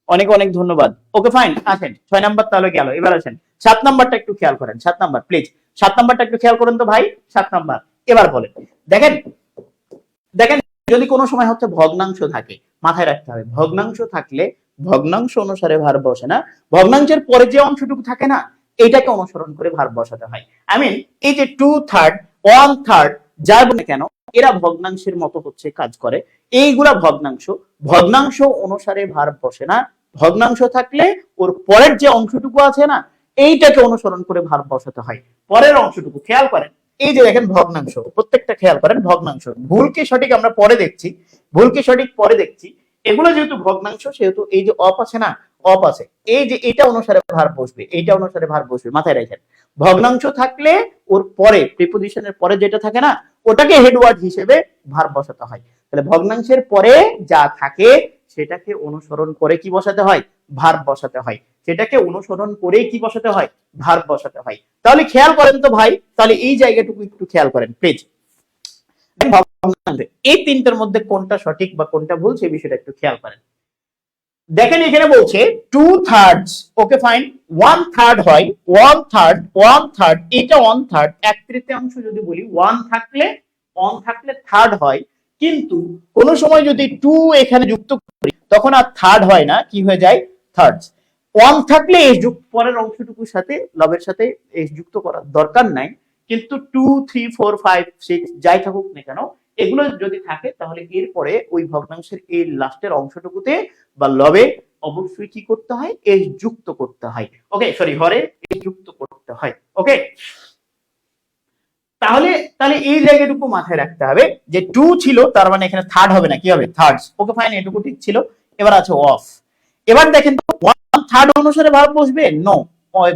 অনেক অনেক ধন্যবাদ। ওকে ফাইন, আসেন 6 নাম্বার তাহলে গেল। এবার আসেন 7 নাম্বারটা একটু খেয়াল করেন। 7 নাম্বার প্লিজ, 7 নাম্বারটা একটু খেয়াল করেন তো ভাই। 7 নাম্বার এবার বলেন। দেখেন দেখেন যদি কোনো সময় হচ্ছে ভগ্নাংশ থাকে, মাথায় রাখতে হবে ভগ্নাংশ থাকলে ভগ্নাংশ অনুসারে ভার বসে না, ভগ্নাংশের পরে যে অংশটুকু থাকে না এইটাকে অনুসরণ করে ভার বসাতে হয়। আই মিন এই যে 2/3 1/3 যাই বলে কেন এরা ভগ্নাংশের মতো হচ্ছে কাজ করে। এইগুলা ভগ্নাংশ, ভগ্নাংশ অনুসারে ভার বসে না, ভগ্নাংশ থাকলে ওর পরের যে অংশটুকু আছে না এইটাকে অনুসরণ করে ভার বসাতে হয়। পরের অংশটুকু খেয়াল করেন, এই যে দেখেন ভগ্নাংশ, প্রত্যেকটা খেয়াল করেন ভগ্নাংশ, ভুল কি সঠিক আমরা পরে দেখছি, ভুল কি সঠিক পরে দেখছি। এগুলো যেহেতু ভগ্নাংশ সেহেতু এই যে অপ আছে না, অপ আছে, এই যে এটা অনুসারে ভার বসবে, এইটা অনুসারে ভার বসবে, মাথায় রাখেন। ভগ্নাংশ থাকলে ওর পরে প্রিপোজিশনের পরে যেটা থাকে না ওটাকে হেডওয়ার্ড হিসেবে ভার বসাতে হয়। তাহলে ভগ্নাংশের পরে যা থাকে সেটাকে অনুসরণ করে কি বসাতে হয়, ভার বসাতে হয়। সেটাকে অনুসরণ করে কি বসাতে হয়, ভার বসাতে হয়। তাহলে খেয়াল করেন তো ভাই, তাহলে এই জায়গাটুকু একটু খেয়াল করেন প্লিজ। এই তিনটার মধ্যে কোনটা সঠিক বা কোনটা ভুল সেই বিষয়টা একটু খেয়াল করেন। দেখেন এখানে বলছে 2/3, ওকে ফাইন, 1/3 হয়, 1/3 এটা 1/3, 1/3 যদি বলি 1 থাকলে 3rd হয়, কিন্তু কোন সময় যদি 2 এখানে যুক্ত করি তখন আর 3rd হয় না, কি হয়ে যায়, থার্ড। 1 থাকলে এস যুক্ত পরের অংশটুকুর সাথে লবের সাথে এস যুক্ত করার দরকার নাই, কিন্তু 2 3 4 5 6 যাই থাকুক না কেন এগুলো যদি থাকে তাহলে এরপরে ওই ভগ্নাংশের এই লাস্টের অংশটুকুতে বা লবে অবশ্যই কি করতে হয়, এস যুক্ত করতে হয়। ওকে সরি, হরে এস যুক্ত করতে হয়। ওকে তাহলে তাহলে এই জায়গাটুকু মাথায় রাখতে হবে যে 2 ছিল তার মানে এখানে থার্ড হবে না, কি হবে, থার্ডস। ওকে ফাইন, এটুকু ঠিক ছিল। এবার আছে অফ। এবার দেখেন 1/3 অনুসারে ভার বসবে, নো,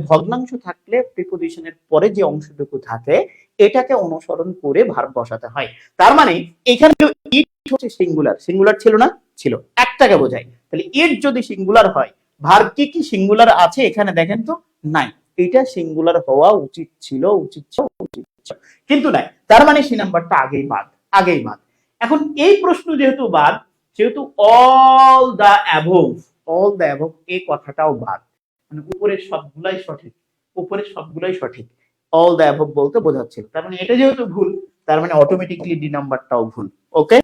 ভগ্নাংশ থাকলে প্রিপোজিশনের পরে যে অংশটুকু থাকে এটাকে অনুসরণ করে ভার বসাতে হয়। তার মানে এখানে ইট হচ্ছে সিঙ্গুলার, সিঙ্গুলার ছিল না, ছিল, একটাকে বোঝায়। তাহলে ইট যদি সিঙ্গুলার হয় ভার কি কি সিঙ্গুলার আছে এখানে দেখেন তো, নাই, এটা সিঙ্গুলার হওয়া উচিত ছিল, উচিত ছিল, উচিত ছিল, কিন্তু নাই। তার মানে সি নাম্বারটা আগেই বাদ, আগেই বাদ। এখন এই প্রশ্ন যেহেতু বাদ সেহেতু all the above, all the above এই কথাটাও বাদ, মানে উপরের সবগুলাই সঠিক, উপরের সবগুলাই সঠিক, অল দা অ্যাবোভ বলতে বোঝাচ্ছিল। তার মানে এটা যেহেতু ভুল তার মানে অটোমেটিক্যালি ডি নাম্বারটাও ভুল। ওকে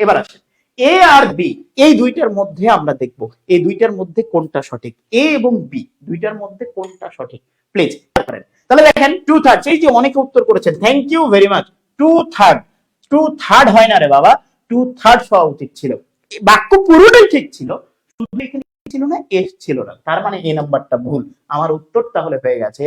এবার আসেন এ আর বি, এই দুইটার মধ্যে আমরা দেখব এই দুইটার মধ্যে কোনটা সঠিক, এ এবং বি দুইটার মধ্যে কোনটা সঠিক প্লিজ করেন। তাহলে দেখেন 2/3, এই যে অনেকে উত্তর করেছেন, থ্যাংক ইউ ভেরি মাচ। 2/3 হয় না রে বাবা, 2/3 হওয়া উচিত ছিল। বাক্য পুরোটাই ঠিক ছিল, শুধু এখানে ছিল না, এস ছিল না, তার মানে এ নাম্বারটা ভুল। আমার উত্তর তাহলে হয়ে গেছে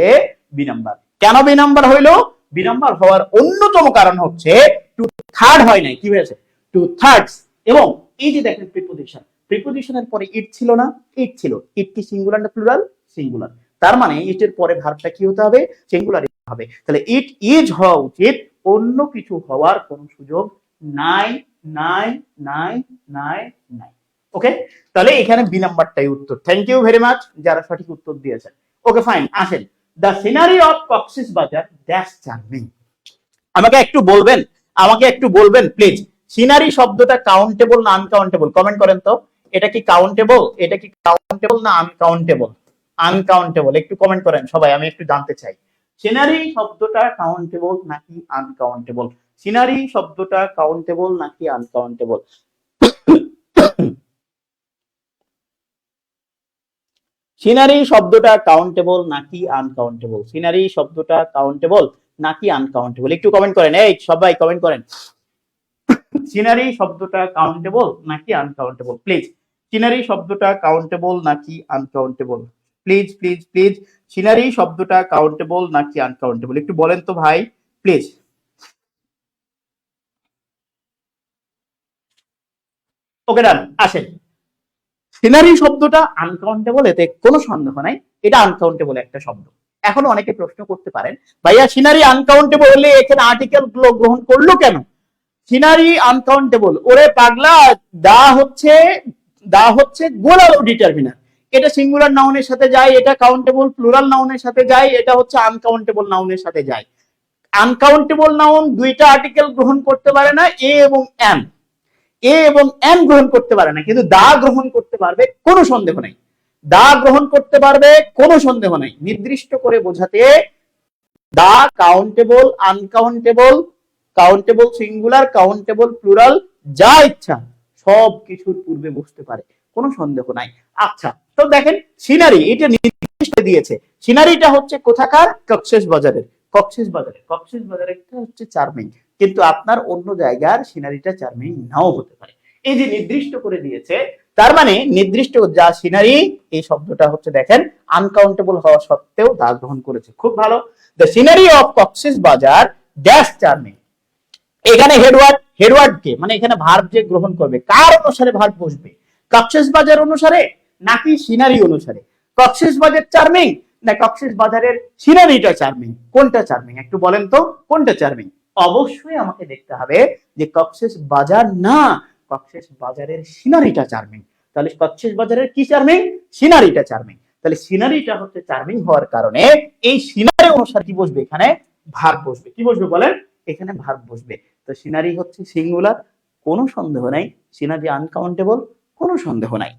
বি নাম্বার। কেন বি নাম্বার হইলো, বি নাম্বার হওয়ার অন্যতম কারণ হচ্ছে 2/3 হয় নাই, কি হয়েছে, 2/3। এবং এই যে দেখেন প্রিপোজিশন, প্রিপোজিশনের পরে ইট ছিল না, ইট ছিল, ইট কি সিঙ্গুলার না প্লুরাল, সিঙ্গুলার, তার মানে ইটের পরে ভার্বটা কি হতে হবে, সিঙ্গুলার হবে। তাহলে ইট ইজ হওয়া উচিত, অন্য কিছু হওয়ার কোনো সুযোগ নাই, নাই, নাই, নাই, নাই। ওকে তাহলে এখানে বি নাম্বারটাই উত্তর। থ্যাংক ইউ ভেরি মাচ যারা সঠিক উত্তর দিয়েছেন। ওকে ফাইন, আসেন দ্য সিনারি অফ কক্সেস বাজার ড্যাশ চার্মিং। আমাকে একটু বলবেন, আমাকে একটু বলবেন প্লিজ, সিনারি শব্দটা কাউন্টেবল না আনকাউন্টেবল, কমেন্ট করেন তো। এটা কি কাউন্টেবল, এটা কি কাউন্টেবল না আনকাউন্টেবল, আনকাউন্টেবল, একটু কমেন্ট করেন সবাই, আমি একটু জানতে চাই। সিনারি শব্দটা কাউন্টেবল নাকি আনকাউন্টেবল, সিনারি শব্দটা কাউন্টেবল নাকি আনকাউন্টেবল? সিনারি শব্দটা কাউন্টেবল নাকি আনকাউন্টেবল, সিনারি শব্দটা কাউন্টেবল নাকি আনকাউন্টেবল, একটু কমেন্ট করেন, এই সবাই কমেন্ট করেন। সিনারি শব্দটা কাউন্টেবল নাকি আনকাউন্টেবল প্লিজ, সিনারি শব্দটা কাউন্টেবল নাকি uncountable, please please please, scenery শব্দটা কাউন্টেবল নাকি আনকাউন্টেবল, একটু বলেন তো ভাই প্লিজ। ওকে ডান, আসেন সিনারি শব্দটা আনকাউন্টেবল, এতে কোনো সন্দেহ নাই, এটা আনকাউন্টেবল একটা শব্দ। এখন অনেকে প্রশ্ন করতে পারেন ভাইয়া সিনারি আনকাউন্টেবল হলে এখানে আর্টিকেল গ্রহণ করলো কেন, সিনারি আনকাউন্টেবল, ওরে পাগলা, দা হচ্ছে গোলালো ডিটারমিনার, এটা সিঙ্গুলার নাউনের সাথে যায়, এটা কাউন্টেবল প্লুরাল নাউনের সাথে যায়, এটা হচ্ছে আনকাউন্টেবল নাউনের সাথে যায়। আনকাউন্টেবল নাউন দুইটা আর্টিকেল গ্রহণ করতে পারে না, এ এবং এম। এ এবং এন গ্রহণ করতে পারে না, কিন্তু দা গ্রহণ করতে পারবে, কোনো সন্দেহ নাই। দা গ্রহণ করতে পারবে, কোনো সন্দেহ নাই। নির্দিষ্ট করে বোঝাতে the countable, uncountable, countable singular, countable plural, যা ইচ্ছা সব কিছুর পূর্বে বসতে পারে, কোনো সন্দেহ নাই। আচ্ছা, তো দেখেন সিনারি এটা নির্দিষ্ট দিয়েছে। সিনারিটা হচ্ছে কোথাকার? কক্সেস বাজারের। কক্সেস বাজারের হচ্ছে চার্মিং, কিন্তু আপনার অন্য জায়গার সিনারিটা চার্মিং নাও হতে পারে। এই যে নির্দিষ্ট করে দিয়েছে, তার মানে নির্দিষ্ট যা সিনারি, এই শব্দটা হচ্ছে দেখেন আনকাউন্টেবল হওয়া সত্ত্বেও দা গ্রহণ করেছে। খুব ভালো। দ্য সিনারি অফ কক্সেস বাজার ড্যাশ চার্মিং। এখানে হেডওয়ার্ড কে মানে এখানে ভার্ব যে গ্রহণ করবে, কার অনুসারে ভার্ব বসবে? কক্সেস বাজার অনুসারে নাকি সিনারি অনুসারে? কক্সেস বাজার চার্মিং না কক্সেস বাজারের সিনারিটা চার্মিং? কোনটা চার্মিং একটু বলেন তো, কোনটা চার্মিং? অবশ্যই আমাকে দেখতে হবে যে কক্সেস বাজার না, কক্সেস বাজারের সিনারিটা চার্মিং। তাহলে কক্সেস বাজারের কি চার্মিং? সিনারিটা চার্মিং। তাহলে সিনারিটা হচ্ছে চার্মিং হওয়ার কারণে এই সিনারি অনুসারে কি বসবে? এখানে ভার্ব বসবে। কি বসবে বলেন? এখানে ভার্ব বসবে। তো সিনারি হচ্ছে সিঙ্গুলার, কোনো সন্দেহ নাই। সিনারি আনকাউন্টেবল, কোনো সন্দেহ নাই,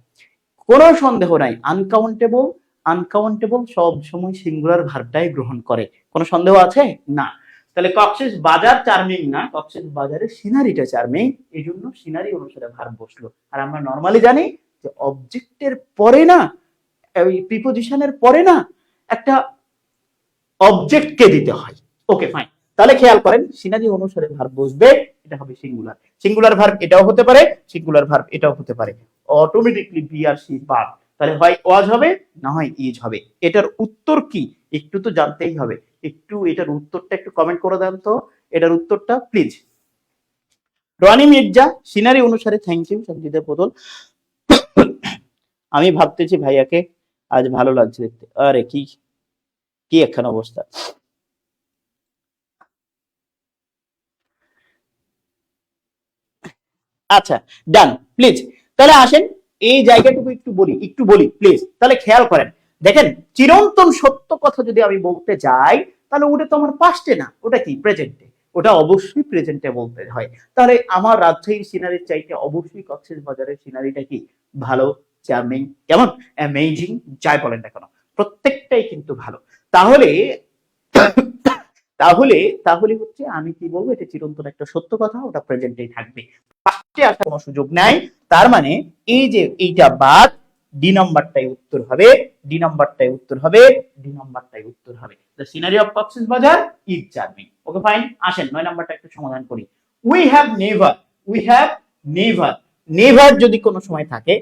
কোনো সন্দেহ নাই। আনকাউন্টেবল সব সময় সিঙ্গুলার ভার্বটাই গ্রহণ করে, কোনো সন্দেহ আছে? না। তাহলে কক্সেস বাজার চার্মিং না, কক্সেস বাজারের সিনারিটা চার্মিং, এই জন্য সিনারি অনুসারে ভার্ব বসলো। আর আমরা নর্মালি জানি যে অবজেক্টের পরে না, ওই প্রিপোজিশনের পরে না একটা অবজেক্টকে দিতে হয়। Okay fine. তাহলে খেয়াল করেন সিনারি অনুসারে ভার্ব বসবে, এটা হবে সিঙ্গুলার। সিঙ্গুলার ভার্ব এটাও হতে পারে, সিঙ্গুলার ভার্ব এটাও হতে পারে। অটোমেটিকলি বি আর সি ভার্ব, তাহলে হয় ওয়াজ হবে না হয় ইজ হবে। এটার উত্তর কি একটু তো জানতেই হবে। একটু এটার উত্তরটা একটু কমেন্ট করে দেন তো, এটার উত্তরটা প্লিজ। রনি মির্জা সিনারি অনুসারে, থ্যাংক ইউ সঞ্জিতা পোদল। আমি ভাবতেছি ভাইয়াকে আজ ভালো লাগছে দেখতে। আরে কি কি একখান অবস্থা। আচ্ছা ডান, প্লিজ। তাহলে আসেন এই জায়গাটুকু একটু বলি প্লিজ। তাহলে খেয়াল করেন, দেখেন চিরন্তন সত্য কথা যদি আমি বলতে যাই, তাহলে ওটা তো আমার পাস্টে না, ওটা কি প্রেজেন্টে। ওটা অবশ্যই প্রেজেন্টে বলতে হয়। তাহলে আমার রাজশাহীর সিনারির চাইতে অবশ্যই কক্সেস বাজারের সিনারিটা কি ভালো, চার্মিং, কেমন অ্যামেজিং, যাই বলেন না কেন প্রত্যেকটাই কিন্তু ভালো। তাহলে তাহলে তাহলে হচ্ছে আমি কি বলবো, এটা চিরন্তন একটা সত্য কথা, ওটা প্রেজেন্টেই থাকবে, পাস্টে আসার কোনো সুযোগ নাই। তার মানে এই যে এইটা বাদ, ডি নাম্বারটাই উত্তর হবে, ডি নাম্বারটাই উত্তর হবে, ডি নাম্বারটাই উত্তর হবে। দ্য সিনারি অফ কক্সেস বাজার ইজ চার্মিং। Okay fine. আসেন 9 নাম্বারটা একটু সমাধান করি। উই হ্যাভ নেভার, নেভার যদি কোনো সময় থাকে,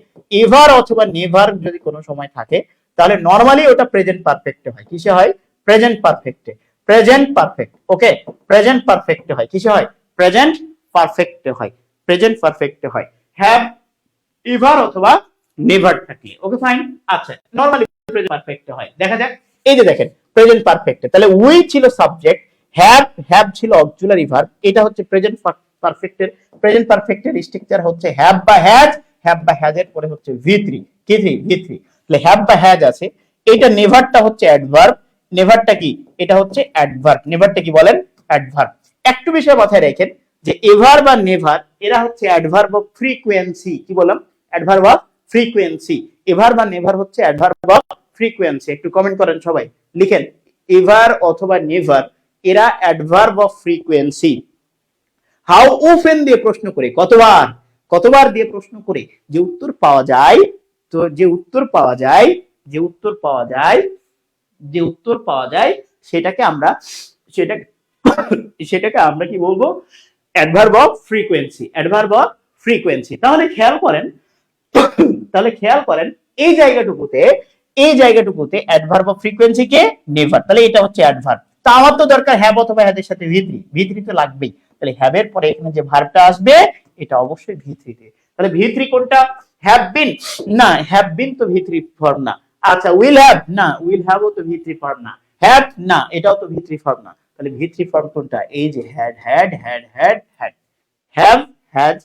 এভার অথবা নেভার যদি কোনো সময় থাকে, তাহলে নরমালি ওটা প্রেজেন্ট পারফেক্টে হয়। কিসে হয়? প্রেজেন্ট পারফেক্টে। প্রেজেন্ট পারফেক্ট, ওকে প্রেজেন্ট পারফেক্টে হয়। কিসে হয়? প্রেজেন্ট পারফেক্টে হয়, প্রেজেন্ট পারফেক্টে হয়। হ্যাভ, এভার অথবা নেভার থাকলে। Okay fine. আচ্ছা নরমালি প্রেজেন্ট পারফেক্টে হয়। দেখা যাক, এই যে দেখেন প্রেজেন্ট পারফেক্টে, তাহলে উই ছিল সাবজেক্ট, হ্যাভ ছিল অক্সিলারি ভার্ব, এটা হচ্ছে প্রেজেন্ট পারফেক্টের। প্রেজেন্ট পারফেক্টের স্ট্রাকচার হচ্ছে হ্যাভ বা হ্যাজ এর পরে হচ্ছে ভি3, ভি3। তাহলে হ্যাভ বা হ্যাজ আছে। এটা নেভারটা হচ্ছে অ্যাডভার্ব, নেভারটা কি? এটা হচ্ছে অ্যাডভার্ব। নেভারটা কি বলেন? অ্যাডভার্ব। একটু বিষয় মাথায় রাখেন যে এভার বা নেভার এরা হচ্ছে অ্যাডভার্ব অফ ফ্রিকোয়েন্সি। কি বললাম? Adverb of frequency. এভার বা নেভার হচ্ছে অ্যাডভার্ব অফ ফ্রিকোয়েন্সি। একটু কমেন্ট করেন সবাই, লিখেন এভার অথবা নেভার এরা adverb of frequency. How often দিয়ে প্রশ্ন করে, কতবার দিয়ে প্রশ্ন করে যে উত্তর পাওয়া যায়, তো যে উত্তর পাওয়া যায় সেটাকে আমরা কি বলবো? Adverb of frequency, adverb of frequency. তাহলে খেয়াল করেন এই জায়গাটুকুতে অ্যাডভার্ব অফ ফ্রিকোয়েন্সি কে? নেভার। তাহলে এটা হচ্ছে অ্যাডভার্ব। তা আমার তো দরকার হ্যাভ অথবা হ্যাজ এর সাথে ভি3 তো লাগবেই। তাহলে হ্যাভ এর পরে এখানে যে ভার্বটা আসবে এটা অবশ্যই ভি3 তে। তাহলে ভি3 কোনটা? হ্যাভ বিন না, হ্যাভ বিন তো ভি3 ফর্ম না। আচ্ছা উইল হ্যাভ না, উইল হ্যাভ ও তো ভি3 ফর্ম না। হ্যাভ না, এটাও তো ভি3 ফর্ম না। তাহলে ভি3 ফর্ম কোনটা? এই যে হ্যাড, হ্যাভ, হ্যাজ,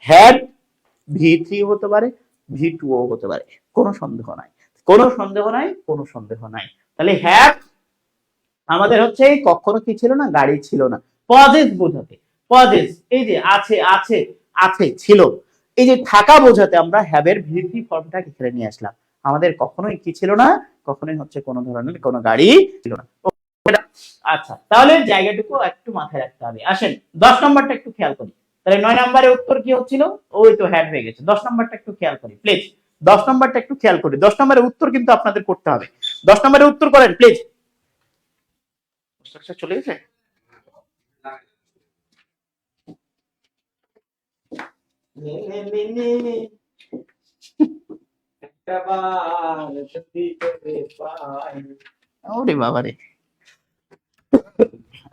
হ্যাড ভি3 হতে পারে, ভি2 ও হতে পারে, কোনো সন্দেহ নাই। তাহলে হ্যাভ আমাদের হচ্ছে কখনো কি ছিল না? গাড়ি ছিল না। পজেস বোঝাতে, পজেস এই যে আছে আছে, ছিল। এই যে থাকা বোঝাতে আমরা হ্যাভের ভিভি ফর্মটা এখানে নিয়ে আসলাম। আমাদের কখনোই কি ছিল না, কখনোই হচ্ছে কোনো ধরনের কোনো গাড়ি ছিল না। আচ্ছা, তাহলে জায়গাটুকু একটু মাথায় রাখতে হবে। আসেন 10 নম্বরটা একটু খেয়াল করি। তাহলে 9 নম্বরের উত্তর কি হচ্ছিল? ওই তো হ্যাড হয়ে গেছে। 10 নম্বরটা একটু খেয়াল করি প্লিজ। 10 নম্বরটা একটু খেয়াল করি। 10 নম্বরের উত্তর কিন্তু আপনাদের করতে হবে। 10 নম্বরের উত্তর করেন প্লিজ। চলে গেছে? ওরে বাবা রে।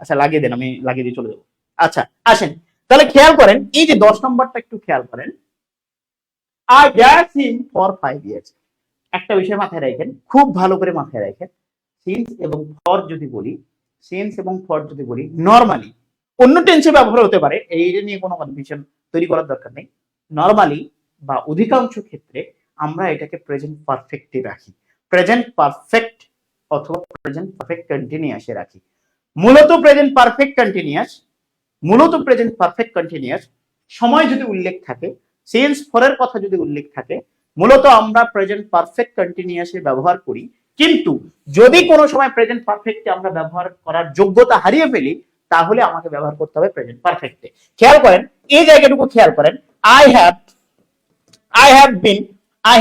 আচ্ছা লাগিয়ে দেন, আমি লাগিয়ে দিয়ে চলে যাবো। আচ্ছা আসেন, তাহলে খেয়াল করেন এই যে 10 নম্বরটা একটু খেয়াল করেন। I guess him for 5 years. একটা বিষয় মাথায় রাখেন, খুব ভালো করে মাথায় রাখেন। সিন্স এবং ফর যদি বলি, সিন্স এবং ফর যদি বলি নরমালি অন্য টেন্সে ব্যবহার হতে পারে, এইটা নিয়ে কোনো কনফিউশন তৈরি করার দরকার নেই। নরমালি বা অধিকাংশ ক্ষেত্রে আমরা এটাকে প্রেজেন্ট পারফেক্টে রাখি, প্রেজেন্ট পারফেক্ট অথবা প্রেজেন্ট পারফেক্ট কন্টিনিউয়াসে রাখি। মূলত প্রেজেন্ট পারফেক্ট কন্টিনিউয়াস সময় যদি উল্লেখ থাকে, সিন্স ফরের কথা যদি উল্লেখ থাকে, মূলত আমরা প্রেজেন্ট পারফেক্ট কন্টিনিউয়াসে ব্যবহার করি। কিন্তু যদি কোনো সময় প্রেজেন্ট পারফেক্টে আমরা ব্যবহার করার যোগ্যতা হারিয়ে ফেলি, তাহলে আমাকে ব্যবহার করতে হবে প্রেজেন্ট পারফেক্টে। খেয়াল করেন এই জায়গাটুকু খেয়াল করেন। I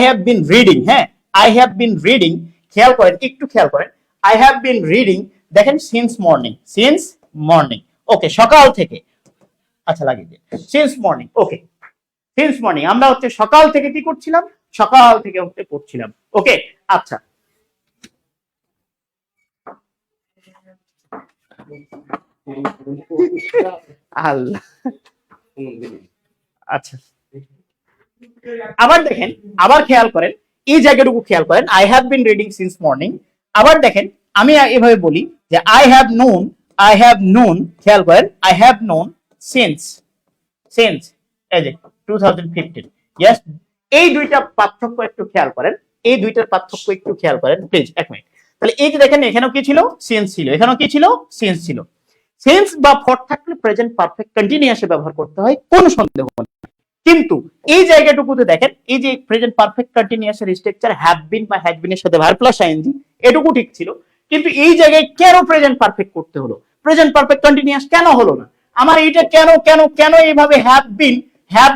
have been reading, হ্যাঁ I have been reading, খেয়াল করেন একটু খেয়াল করেন। I have been reading, দেখেন since morning, ওকে সকাল থেকে। আচ্ছা লাগিয়ে দিন since morning, ওকে since morning আমরা হচ্ছে সকাল থেকে কি করছিলাম, সকাল থেকে হচ্ছে পড়ছিলাম। ওকে আচ্ছা আল্লাহ, আচ্ছা আবার দেখেন, আবার খেয়াল করেন এই জায়গাটুকু খেয়াল করেন। I have been reading since morning, আবার দেখেন আমি এভাবে বলি যে I have known, খেয়াল করেন I have known since এই যে 2015, yes। এই দুইটা পার্থক্য একটু খেয়াল করেন, এই দুইটার পার্থক্য একটু খেয়াল করেন প্লিজ, এক মিনিট। তাহলে এই যে দেখেন এখানেও কি ছিল, সিন্স ছিল, এখানেও কি ছিল, সিন্স ছিল। সিন্স বা ফর থাকলে প্রেজেন্ট পারফেক্ট কন্টিনিউয়াসে ব্যবহার করতে হয়, কোনো সন্দেহ নেই। কিন্তু এই জায়গাটুকুতে দেখেন এই যে প্রেজেন্ট পারফেক্ট কন্টিনিউয়াসের স্ট্রাকচার হ্যাভ বিন বা হ্যাজ বিন এর সাথে ভার্ব প্লাস আইএনজি, এটুকু ঠিক ছিল। কিন্তু এই জায়গায় কেন প্রেজেন্ট পারফেক্ট করতে হলো, প্রেজেন্ট পারফেক্ট কন্টিনিউয়াস কেন হলো না? আমার এইটা কেন কেন কেন এইভাবে হ্যাভ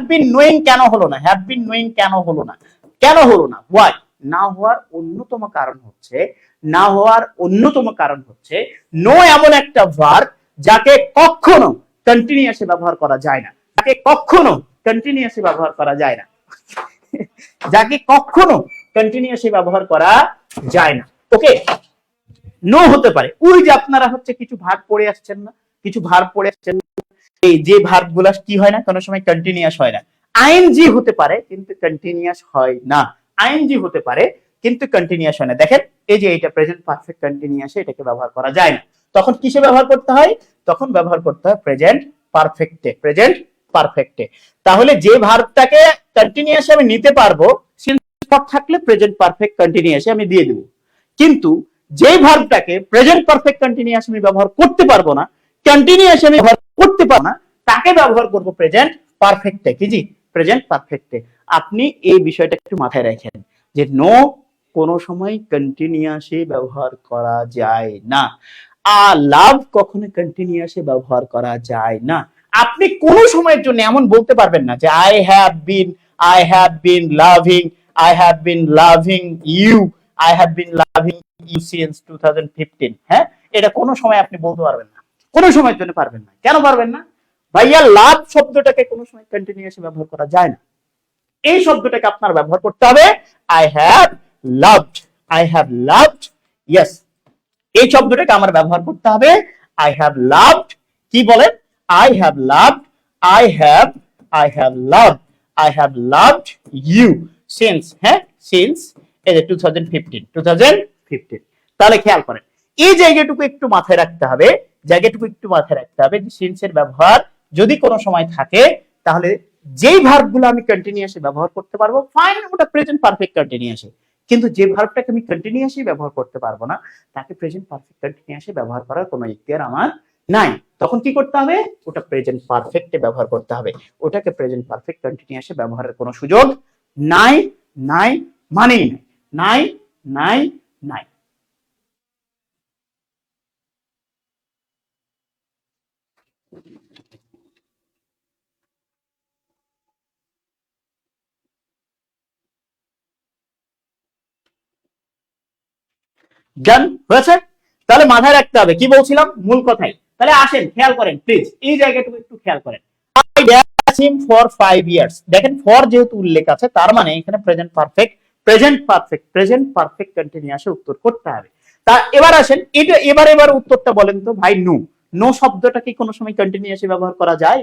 বিন নোয়িং কেন হলো না, হ্যাভ বিন নোয়িং কেন হলো না, কেন হলো না? ওয়াই? না হওয়ার অন্যতম কারণ হচ্ছে নো এমন একটা ভার্ব যাকে কখনো কন্টিনিউয়াসে ব্যবহার করা যায় না, যাকে কখনো কন্টিনিউয়াসলি ব্যবহার করা যায় না, যাকে কখনো কন্টিনিউয়াসলি ব্যবহার করা যায় না। ওকে নো হতে পারে, ওই যে আপনারা হচ্ছে কিছু ভার্ব পড়ে আসছেন না, এই যে ভার্বগুলা কি হয় না, কোনো সময় কন্টিনিউয়াস হয় না। আইএনজি হতে পারে কিন্তু কন্টিনিউয়াস হয় না, আইএনজি হতে পারে কিন্তু কন্টিনিউয়াস হয় না। দেখেন এই যে এটা প্রেজেন্ট পারফেক্ট কন্টিনিউয়াসে এটাকে ব্যবহার করা যায় না। তখন কিসে ব্যবহার করতে হয়? তখন ব্যবহার করতে হয় প্রেজেন্ট পারফেক্টে। তাহলে যে ভার্বটাকে কন্টিনিউয়াসে আমি নিতে পারবো, সিন্স ফর থাকলে প্রেজেন্ট পারফেক্ট কন্টিনিউয়াসে আমি দিয়ে দেব। কিন্তু যে ভার্বটাকে প্রেজেন্ট পারফেক্ট কন্টিনিউয়াস আমি ব্যবহার করতে পারবো না, কন্টিনিউয়াস আমি ব্যবহার করতে পারবো না, তাকে ব্যবহার করব প্রেজেন্ট পারফেক্টে। কি জি? প্রেজেন্ট পারফেক্টে। আপনি এই বিষয়টা একটু মাথায় রাখেন যে নো কোনো সময় কন্টিনিউয়াসে ব্যবহার করা যায় না, লাভ কখনো কন্টিনিউয়াসে ব্যবহার করা যায় না। আপনি কোন সময়ের জন্য এমন বলতে পারবেন না যে I have been loving you since 2015, হ্যাঁ এটা কোনো সময় আপনি বলতে পারবেন না, কোনো সময়ের জন্য পারবেন না। কেন পারবেন না? ভাইয়া লাভ শব্দটাকে কোনো সময় কন্টিনিউয়াসে ব্যবহার করা যায় না। এই শব্দটাকে আপনার ব্যবহার করতে হবে I have loved, yes এই শব্দটাকে আমার ব্যবহার করতে হবে I have loved, কি বলেন? I have loved you since, হ্যাঁ since এই যে 2015। তাহলে খেয়াল করেন এই জায়গাটুকু একটু মাথায় রাখতে হবে, যে সিন্স এর ব্যবহার যদি কোনো সময় থাকে তাহলে যেই ভার্বগুলো আমি কন্টিনিউয়াসে ব্যবহার করতে পারবো ফাইন, ওটা প্রেজেন্ট পারফেক্ট কন্টিনিউয়াসে। কিন্তু যে ভার্বটাকে আমি কন্টিনিউয়াসলি ব্যবহার করতে পারবো না, তাকে প্রেজেন্ট পারফেক্ট কন্টিনিউয়াসে ব্যবহার করার কোনো ইখতিয়ার আমার নাই, তখন কি করতে হবে? ওটা প্রেজেন্ট পারফেক্টে ব্যবহার করতে হবে। ওটাকে প্রেজেন্ট পারফেক্ট কন্টিনিউয়াসে ব্যবহারের কোনো সুযোগ নাই। নাই মানেই নাই, নাই নাই। ডান হয়েছে? তাহলে মাথায় রাখতে হবে, কি বলছিলাম মূল কথাই। তাহলে আসেন খেয়াল করেন প্লিজ, এই জায়গাটুকু একটু খেয়াল করেন। I dash him for 5 years, দেখেন ফর যেহেতু উল্লেখ আছে তার মানে এখানে প্রেজেন্ট পারফেক্ট, প্রেজেন্ট পারফেক্ট কন্টিনিউয়াসে উত্তর করতে হবে। তা এবার আসেন, এটা এবার উত্তরটা বলেন তো ভাই। নো, নো শব্দটা কি কোনো সময় কন্টিনিউয়াসে ব্যবহার করা যায়?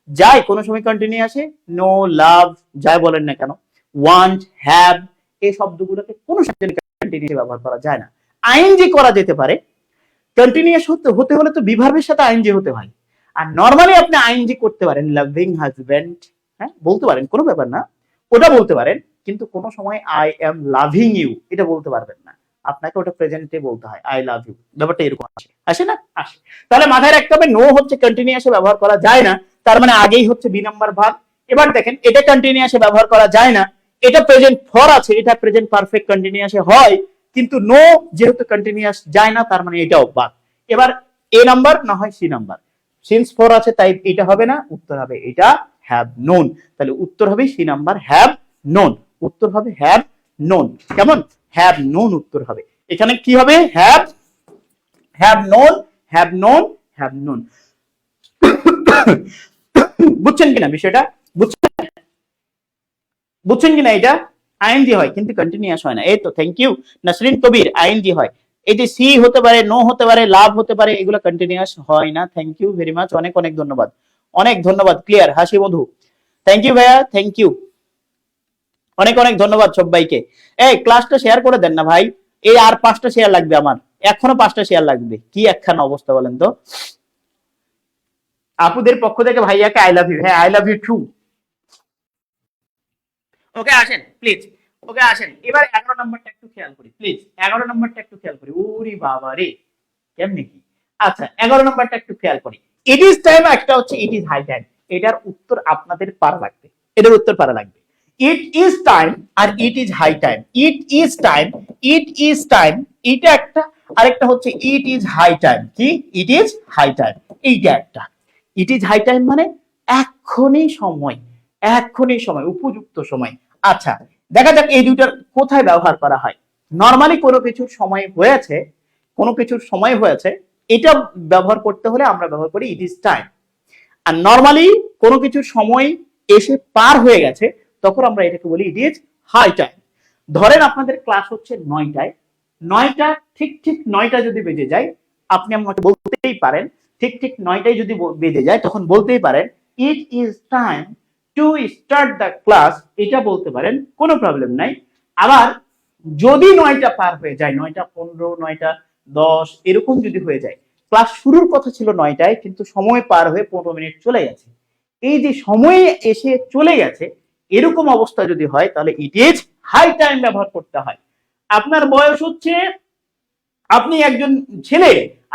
যায় কোনো সময় কন্টিনিউয়াসে? নো, লাভ, যাই বলেন না কেন, ওয়ান্ট, হ্যাভ, এই শব্দগুলোকে কোনো সময় কন্টিনিউয়াসে ব্যবহার করা যায় না। আইএনজি করা যেতে পারে। কন্টিনিউয়াস হতে হলে তো বিভার্বের সাথে আইএনজি হতে হয়। আর নরমালি আপনি আইএনজি করতে পারেন, লাভিং হাজবেন্ড, হ্যাঁ বলতে পারেন, কোনো ব্যাপার না, ওটা বলতে পারেন। কিন্তু কোনো সময় আই এম লাভিং ইউ এটা বলতে পারবেন না, আপনাকে ওটা প্রেজেন্টে বলতে হয়, আই লাভ ইউ। ব্যাপারটা এরকম আসে না? আসে। তাহলে মাথায় রাখতে হবে নো হচ্ছে কন্টিনিউয়াসে ব্যবহার করা যায় না, তার মানে আগেই হচ্ছে বি নাম্বার ভাগ। এবার দেখেন এটা কন্টিনিউয়াসে ব্যবহার করা যায় না, এটা প্রেজেন্ট ফর আছে, এটা প্রেজেন্ট পারফেক্ট কন্টিনিউয়াসে হয়, কিন্তু নো যেহেতু কন্টিনিউয়াস যায় না তার মানে এটাও বাদ। এবার এ নাম্বার না হয় সি নাম্বার, সিন্স ফর আছে তাই এটা হবে না, উত্তর হবে এটা হ্যাভ নোন। তাহলে উত্তর হবে সি নাম্বার হ্যাভ নোন, উত্তর হবে হ্যাভ নোন। কেমন? হ্যাভ নোন উত্তর হবে। এখানে কি হবে? Have known, have known, have known. বুঝছেন কিনা বিষয়টা? বুঝছেন কিনা? এটা আইএনজি হয় কিন্তু কন্টিনিউয়াস হয় না। এই তো thank you Nasrin Kabir, ING হয়। এই যে সি হতে পারে, নো হতে পারে, লাভ হতে পারে, এগুলো কন্টিনিউয়াস হয় না। থ্যাংক ইউ ভেরি মাচ, অনেক অনেক ধন্যবাদ, অনেক ধন্যবাদ। ক্লিয়ার? হাসি বন্ধু, থ্যাংক ইউ ভাইয়া, থ্যাংক ইউ, অনেক অনেক ধন্যবাদ সবাইকে। এই ক্লাসটা শেয়ার করে দেন না ভাই, এই আর 5টা শেয়ার লাগবে আমার, এখনো 5টা শেয়ার লাগবে। কি একখানা অবস্থা বলেন তো। আপুদের পক্ষ থেকে ভাইয়াকে আই লাভ ইউ। হ্যাঁ আই লাভ ইউ টু। ওকে আসেন প্লিজ, ওকে আসেন। এবার 11 নম্বরটা একটু খেয়াল করি প্লিজ, 11 নম্বরটা একটু খেয়াল করি। ওরে বাবা রে, কেমনে কি? আচ্ছা 11 নম্বরটা একটু খেয়াল করি। ইট ইজ টাইম, একটা হচ্ছে ইট ইজ হাই টাইম। এটার উত্তর আপনাদের পারা লাগবে, এটার উত্তর পারা লাগবে। ইট ইজ টাইম আর it is high time. It is time, it is time, এটা একটা। আরেকটা হচ্ছে ইট ইজ হাই টাইম। কি? ইট ইজ হাই টাইম, এইটা একটা। ইট ইজ হাই টাইম মানে এখনই সময়, এখনই সময়, উপযুক্ত সময়। আচ্ছা দেখা যাক এই দুইটার কোথায় ব্যবহার করা হয়। নরমালি কোনো কিছুর সময় হয়েছে, কোনো কিছুর সময় হয়েছে, এটা ব্যবহার করতে হলে আমরা ব্যবহার করি ইট ইজ টাইম। আর নরমালি কোনো কিছুর সময় এসে পার হয়ে গেছে তখন আমরা এটাকে বলি ইট ইজ হাই টাইম। ধরেন আপনাদের ক্লাস হচ্ছে 9টায়, 9টা ঠিক 9টা যদি বেজে যায়, আপনি আমাকে বলতেই পারেন, ঠিক 9টায় যদি বেজে যায় তখন বলতেই পারেন ইট is time to start the class, এটা বলতে পারেন, কোনো প্রবলেম নাই। আবার যদি 9টা পার হয়ে যায়, 9টা 15, 9টা 10 এরকম যদি হয়ে যায়, ক্লাস শুরুর কথা ছিল 9টায় কিন্তু সময় পার হয়ে 15 মিনিট চলে গেছে, এই যে সময়ে এসে চলে গেছে এরকম অবস্থা যদি হয় তাহলে ইট ইজ হাই টাইম ব্যবহার করতে হয়। আপনার বয়স হচ্ছে, আপনি একজন ছেলে,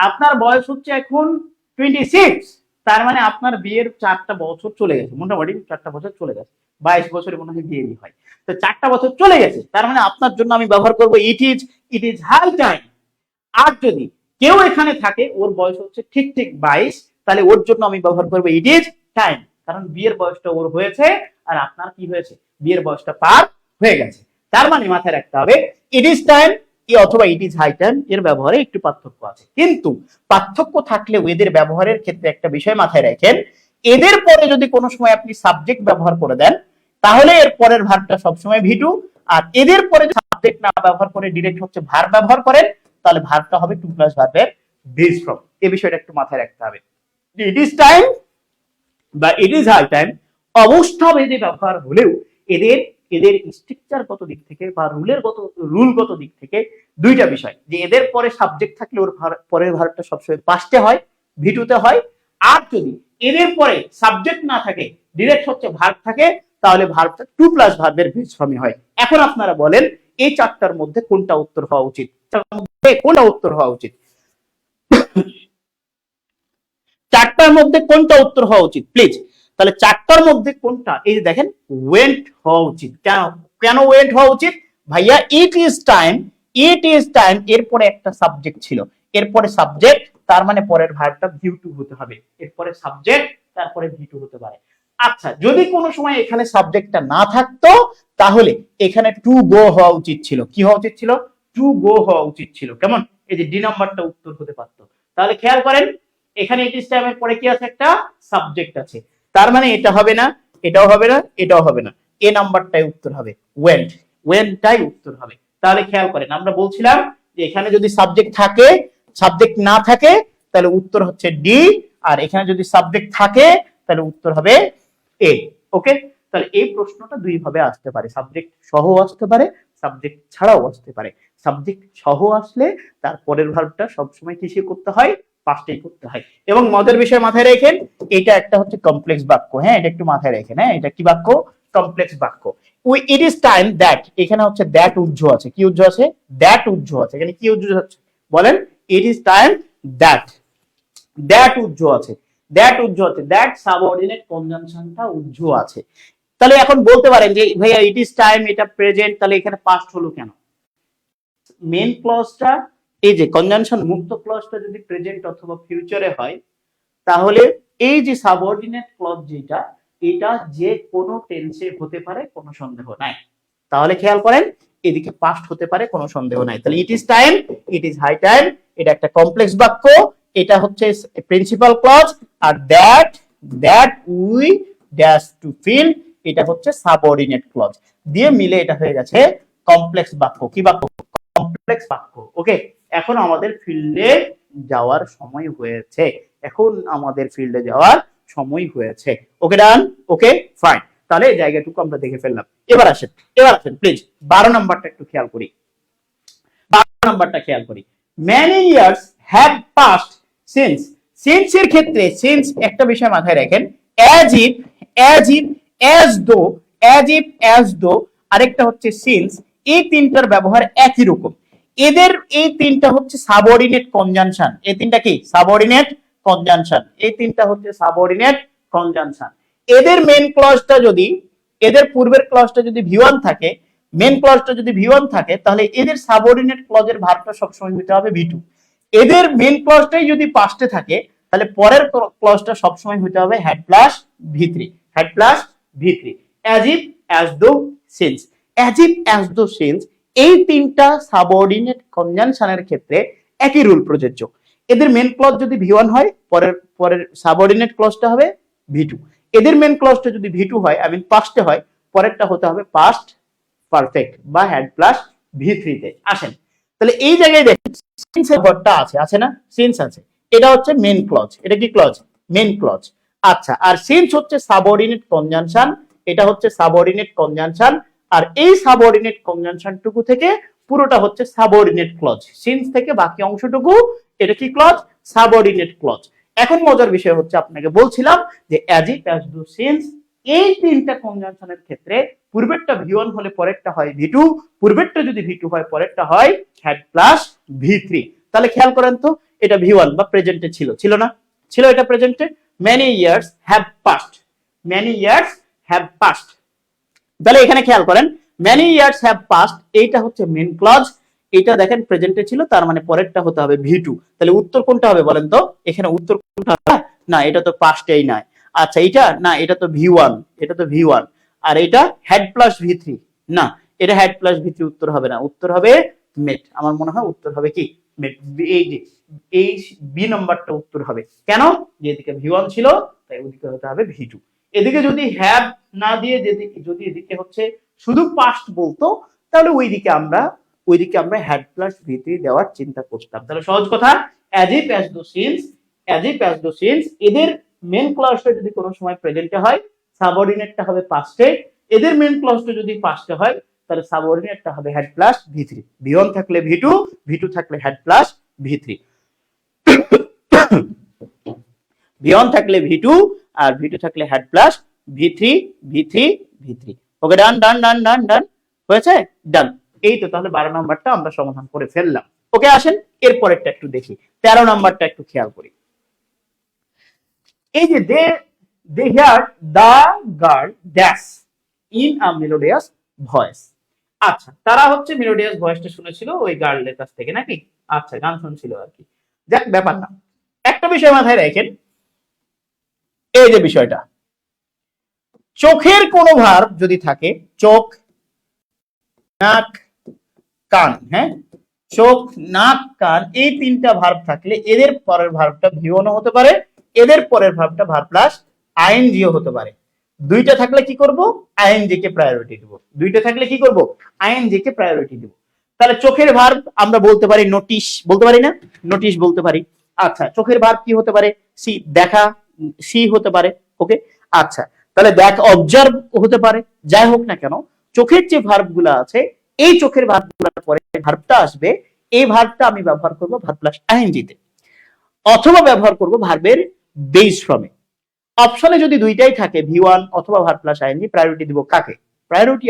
আপনার বয়স হচ্ছে এখন 26, তার মানে আপনার বিয়ের 4টা বছর চলে গেছে, মোটামুটি 4টা বছর চলে গেছে, 22 বছরে মনে হয় বিয়ে হয়, তো 4টা বছর চলে গেছে, তার মানে আপনার জন্য আমি ব্যবহার করব ইট ইজ হাই টাইম। আর যদি কেউ এখানে থাকে ওর বয়স হচ্ছে ঠিক 22, তাহলে ওর জন্য আমি ব্যবহার করবো ইট ইজ টাইম, কারণ বিয়ের বয়সটা ওর হয়েছে আর আপনার কি হয়েছে, বিয়ের বয়সটা পার হয়ে গেছে। তার মানে মাথায় রাখতে হবে ইট ইজ টাইম অথবা ইট ইজ হাই টাইম এর ব্যবহারে একটু পার্থক্য আছে, কিন্তু পার্থক্য থাকলেও এদের ব্যবহারের ক্ষেত্রে একটা বিষয় মাথায় রাখেন, এদের পরে যদি কোনো সময় আপনি সাবজেক্ট ব্যবহার করে দেন তাহলে এর পরের ভার্বটা সবসময় ভিটু, আর এদের পরে সাবজেক্ট না ব্যবহার করে ডিরেক্ট হচ্ছে ভার্ব ব্যবহার করেন তাহলে ভার্বটা হবে টু প্লাস ভার্বের বেস ফর্ম। এই বিষয়টা একটু মাথায় রাখতে হবে। ইট ইজ টাইম বা ইট ইজ হাই টাইম অবস্থা ভেদে ব্যবহার হলেও এদের স্ট্রাকচারগত দিক থেকে বা রুলগত দিক থেকে দুইটা বিষয়, যে এদের পরে সাবজেক্ট থাকলে ওর পরের ভার্বটা সবসময় পাস্টে হয়, ভিটুতে হয়, আর যদি এদের পরে সাবজেক্ট না থাকে ডিরেক্ট হচ্ছে ভার্ব থাকে তাহলে ভার্বটা টু প্লাস ভার্বের বেস ফর্মে হয়। এখন আপনারা বলেন এই 4টার মধ্যে কোনটা উত্তর হওয়া উচিত, কোনটা উত্তর হওয়া উচিত? চারটার মধ্যে কোনটা উত্তর হওয়া উচিত প্লিজ? তাহলে চারটার মধ্যে কোনটা? এই যে দেখেন ওয়েন্ট হওয়া উচিত। কেন কেন ওয়েন্ট হওয়া উচিত? ভাইয়া ইট is time, it is time এরপরে একটা সাবজেক্ট ছিল, এরপরে সাবজেক্ট, তার মানে পরের ভার্বটা ভিউ টু হতে হবে, এরপরে সাবজেক্ট তারপরে ভি টু হতে পারে। আচ্ছা যদি কোনো সময় এখানে সাবজেক্টটা না থাকতো তাহলে এখানে টু গো হওয়া উচিত ছিল। কি হওয়া উচিত ছিল? টু গো হওয়া উচিত ছিল। কেমন? এই যে ডি নাম্বারটা উত্তর হতে পারতো। তাহলে খেয়াল করেন এখানে ইট ইজ টাইমের পরে কি আছে? একটা সাবজেক্ট আছে, তার মানে এটা হবে না, এটাও হবে না, এটাও হবে না, এ নাম্বারটাই উত্তর হবে, ওয়েন্ট, ওয়েন্টটাই উত্তর হবে। তাহলে খেয়াল করেন আমরা বলছিলাম যে এখানে যদি সাবজেক্ট থাকে, সাবজেক্ট না থাকে তাহলে উত্তর হচ্ছে ডি, আর এখানে যদি সাবজেক্ট থাকে তাহলে উত্তর হবে এ। ওকে, তাহলে এই প্রশ্নটা দুই ভাবে আসতে পারে, সাবজেক্ট সহ আসতে পারে, সাবজেক্ট ছাড়াও আসতে পারে। সাবজেক্ট সহ আসলে তার পরের ভার্বটা সবসময় কিসে করতে হয়? পাস্টেই করতে হয়। এবং মজার বিষয় মাথায় রাখেন, এটা একটা হচ্ছে কমপ্লেক্স বাক্য। হ্যাঁ, এটা একটু মাথায় রাখেন। হ্যাঁ, এটা কি বাক্য? কমপ্লেক্স বাক্য। ইট ইজ টাইম দ্যাট, এখানে হচ্ছে দ্যাট উজ্জ আছে। কি উজ্জ আছে? দ্যাট উজ্জ আছে। এখানে কি উজ্জ আছে বলেন? It is time that, that উজ্জ আছে, দ্যাট উজ্জ আছে, দ্যাট সাবঅর্ডিনেট কনজাংশনটা উজ্জ আছে। তাহলে এখন বলতে পারেন যে ভাইয়া ইট ইজ টাইম এটা প্রেজেন্ট, তাহলে এখানে পাস্ট হলো কেন? মেন ক্লজটা, এই যে কনজাংশন মুক্ত ক্লজটা যদি প্রেজেন্ট অথবা ফিউচারে হয় তাহলে এই যে সাবঅর্ডিনেট ক্লজ যেটা, এটা যে কোনো টেন্সে হতে পারে, কোনো সন্দেহ নাই। তাহলে খেয়াল করেন এদিকে পাস্ট হতে পারে, কোনো সন্দেহ নাই। তাহলে it is time, it is high time, এটা একটা কমপ্লেক্স বাক্য, এটা হচ্ছে প্রিন্সিপাল ক্লজ, আর that, that we dash to fill, এটা হচ্ছে সাবঅর্ডিনেট ক্লজ দিয়ে মিলে এটা হয়ে গেছে কমপ্লেক্স বাক্য। কি বাক্য? কমপ্লেক্স বাক্য। ওকে, এখন আমাদের ফিল্ডে যাওয়ার সময় হয়েছে, এখন আমাদের ফিল্ডে যাওয়ার সময় হয়েছে। ওকে ডান, ওকে ফাইন। তাহলে এই জায়গাটুকু আমরা দেখে ফেললাম। এবার আসেন, এবার আসেন প্লিজ 12 নাম্বারটা একটু খেয়াল করি। 12 নাম্বারটা খেয়াল করি। many years have passed since, since এর ক্ষেত্রে since একটা বিষয় মাথায় রাখেন, as if, as if, as though, as if, as though, আরেকটা হচ্ছে since, এই তিনটার ব্যবহার একই রকম। এদের এই তিনটা হচ্ছে সাবঅর্ডিনেট কনজাংশন। এই তিনটা কি? Subordinate conjunction. এই তিনটা হচ্ছে সাবঅর্ডিনেট কনজাংশন। এদের মেন ক্লজটা যদি, এদের পূর্বের ক্লজটা যদি ভি1 থাকে, মেন ক্লজটা যদি ভি1 থাকে তাহলে এদের সাবঅর্ডিনেট ক্লজের ভার্বটা সবসময় হতে হবে ভি2। এদের মেন ক্লজটাই যদি পাস্টে থাকে তাহলে পরের ক্লজটা সবসময় হতে হবে হ্যাড প্লাস ভি3, হ্যাড প্লাস ভি3। As if, as though, since. As if, as though, since এই তিনটা সাবঅর্ডিনেট কনজাংশনের ক্ষেত্রে একই রুল প্রযোজ্য। এদের মেন ক্লজ যদি ভি1 হয় পরের পরের সাবঅর্ডিনেট ক্লজটা হবে ভি2। এদের মেন ক্লজটা যদি ভি2 হয়, আই মিন পাস্টে হয়, পরেরটা হতে হবে পাস্ট পারফেক্ট বা হ্যাড প্লাস ভি3 তে। আসেন তাহলে এই জায়গায় দেখেন সিন্স এর ভার্বটা আছে, আছে না? সিন্স আছে, এটা হচ্ছে মেন ক্লজ। এটা কি ক্লজ? Main clause. আচ্ছা, আর সিন্স হচ্ছে সাবঅর্ডিনেট কনজাংশন, এটা হচ্ছে সাবঅর্ডিনেট কনজাংশন, আর এই সাবঅর্ডিনেট কনজাংশনটুকু থেকে পুরোটা হচ্ছে সাবঅর্ডিনেট ক্লজ। সিন্স থেকে বাকি অংশটুকু এটা কি ক্লজ? Subordinate clause. এখন মজার বিষয় হচ্ছে আপনাকে বলছিলাম যে as if, as though, since এই তিনটা কনজাংশনের ক্ষেত্রে পূর্বেরটা ভি1 হলে পরেরটা হয় ভি2, পূর্বেরটা যদি ভি2 হয় পরেরটা হয় হ্যাড প্লাস ভি3। তাহলে খেয়াল করেন তো এটা ভি1 বা প্রেজেন্টে ছিল, ছিল না? ছিল, এটা প্রেজেন্টে। many years have passed, many years have passed। তাহলে এখানে খেয়াল করেন many years have passed এইটা হচ্ছে মেন ক্লজ, এটা দেখেন প্রেজেন্টে ছিল, তার মানে পরেরটা হতে হবে ভি2। তাহলে উত্তর কোনটা হবে বলেন তো? এখানে উত্তর কোনটা হবে? না, এটা তো পাস্টেই নাই। আচ্ছা এটা না, এটা তো ভি1, এটা তো ভি1, আর এটা হেড প্লাস ভি3। না, এটা হেড প্লাস ভি3 উত্তর হবে না, উত্তর হবে মেট। আমার মনে হয় উত্তর হবে কি মেট। এই যে এই বি নাম্বারটা উত্তর হবে। কেন? যে এদিকে ভি1 ছিল তাই ওদিকে হতে হবে ভি2। এদিকে যদি হ্যাভ না দিয়ে যদি এদিকে হচ্ছে শুধু পাস্ট বলতো তাহলে ওইদিকে আমরা হ্যাড প্লাস ভি3 দেওয়ার চিন্তা করতাম। তাহলে সহজ কথা, as if, as though, since, as if, as though, since এদের মেন ক্লজটা যদি কোনো সময় প্রেজেন্টে হয় সাবঅর্ডিনেটটা হবে পাস্টে। এদের মেন ক্লজটা যদি পাস্টে হয় তাহলে সাবঅর্ডিনেটটা হবে হেড প্লাস ভি3। ভি1 থাকলে ভি2, ভি2 থাকলে হেড প্লাস ভি3, ভি1 থাকলে ভি2 আর ভি2 থাকলে হেড প্লাস ভি3, ভি3, ভি3। ওকে ডান, ডান, ডান, ডান, ডান হয়েছে, ডান। এই তো তাহলে 12 নাম্বারটা আমরা সমাধান করে ফেললাম। ওকে আসেন এরপরেরটা একটু দেখি, 13 নাম্বারটা একটু খেয়াল করি। এই যে they hear the girl dash in a melodious voice. আচ্ছা, তারা হচ্ছে মেলোডিয়াস ভয়েসটা শুনেছিল ওই গার্লের কাছ থেকে নাকি? আচ্ছা, গান শুনছিল আর কি। যাক, ব্যাপার না। একটা বিষয় মাথায় রাখেন, এই যে বিষয়টা, চোখের কোন ভার্ব যদি থাকে, চোখ, নাক, কান, হ্যাঁ, চোখ, নাক, কান, এই তিনটা ভার্ব থাকলে এদের পরের ভার্বটা ভিওনও হতে পারে, এদের পরের ভার্বটা ভার্ব প্লাস আইএনজিও হতে পারে। দুইটা থাকলে কি করব? আইএনজি কে প্রায়োরিটি দেব। দুইটা থাকলে কি করব? আইএনজি কে প্রায়োরিটি দেব। তাহলে চোখের ভার্ব আমরা বলতে পারি নোটিশ, বলতে পারি না? নোটিশ বলতে পারি। আচ্ছা, চোখের ভার্ব কি হতে পারে? সি, দেখা, সি হতে পারে। ওকে, আচ্ছা, তাহলে দেখ, অবজার্ভ হতে পারে। যাই হোক না কেন, চোখের যে ভার্ব গুলা আছে, এই চোখের ভার্ব গুলার পরে ভার্বটা আসবে, এই ভার্বটা আমি ব্যবহার করব ভার্ব প্লাস আইএনজি তে, অথবা ব্যবহার করব ভার্বের বেস ফর্মে। অপশনে যদি দুইটাই থাকে, ভি1 অথবা ভার্ব প্লাস আইএনজি, প্রায়োরিটি দিব কাকে? প্রায়োরিটি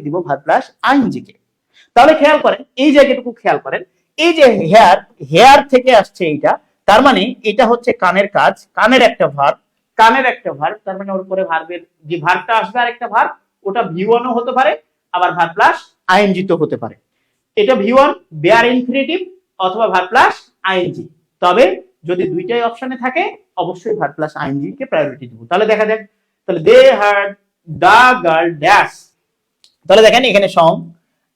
দিব ভার্ব প্লাস আইএনজি কে। তাহলে খেয়াল করেন, এই জায়গাটুকু খেয়াল করেন, এই যে হেয়ার, হেয়ার থেকে আসছে এইটা, তার মানে এটা হচ্ছে কানের কাজ, কানের একটা ভার্ব, তার মানে ওর পরে ভার্বের যে ভার্বটা আসবে আর একটা ভার্ব, ওটা ভি1 ও হতে পারে, আবার ভার্ব প্লাস আইএনজি তো হতে পারে। এটা ভি1 বেয়ার ইনফিনিটিভ অথবা ভার্ব প্লাস আইএনজি। তবে যদি দুইটাই অপশনে থাকে, অবশ্যই ভার্ব প্লাস আইএনজি কে প্রায়োরিটি দেব। তাহলে দেখা যাক, তাহলে দে হার্ড দা গার্ল ড্যাশ। তাহলে দেখেন এখানে সং,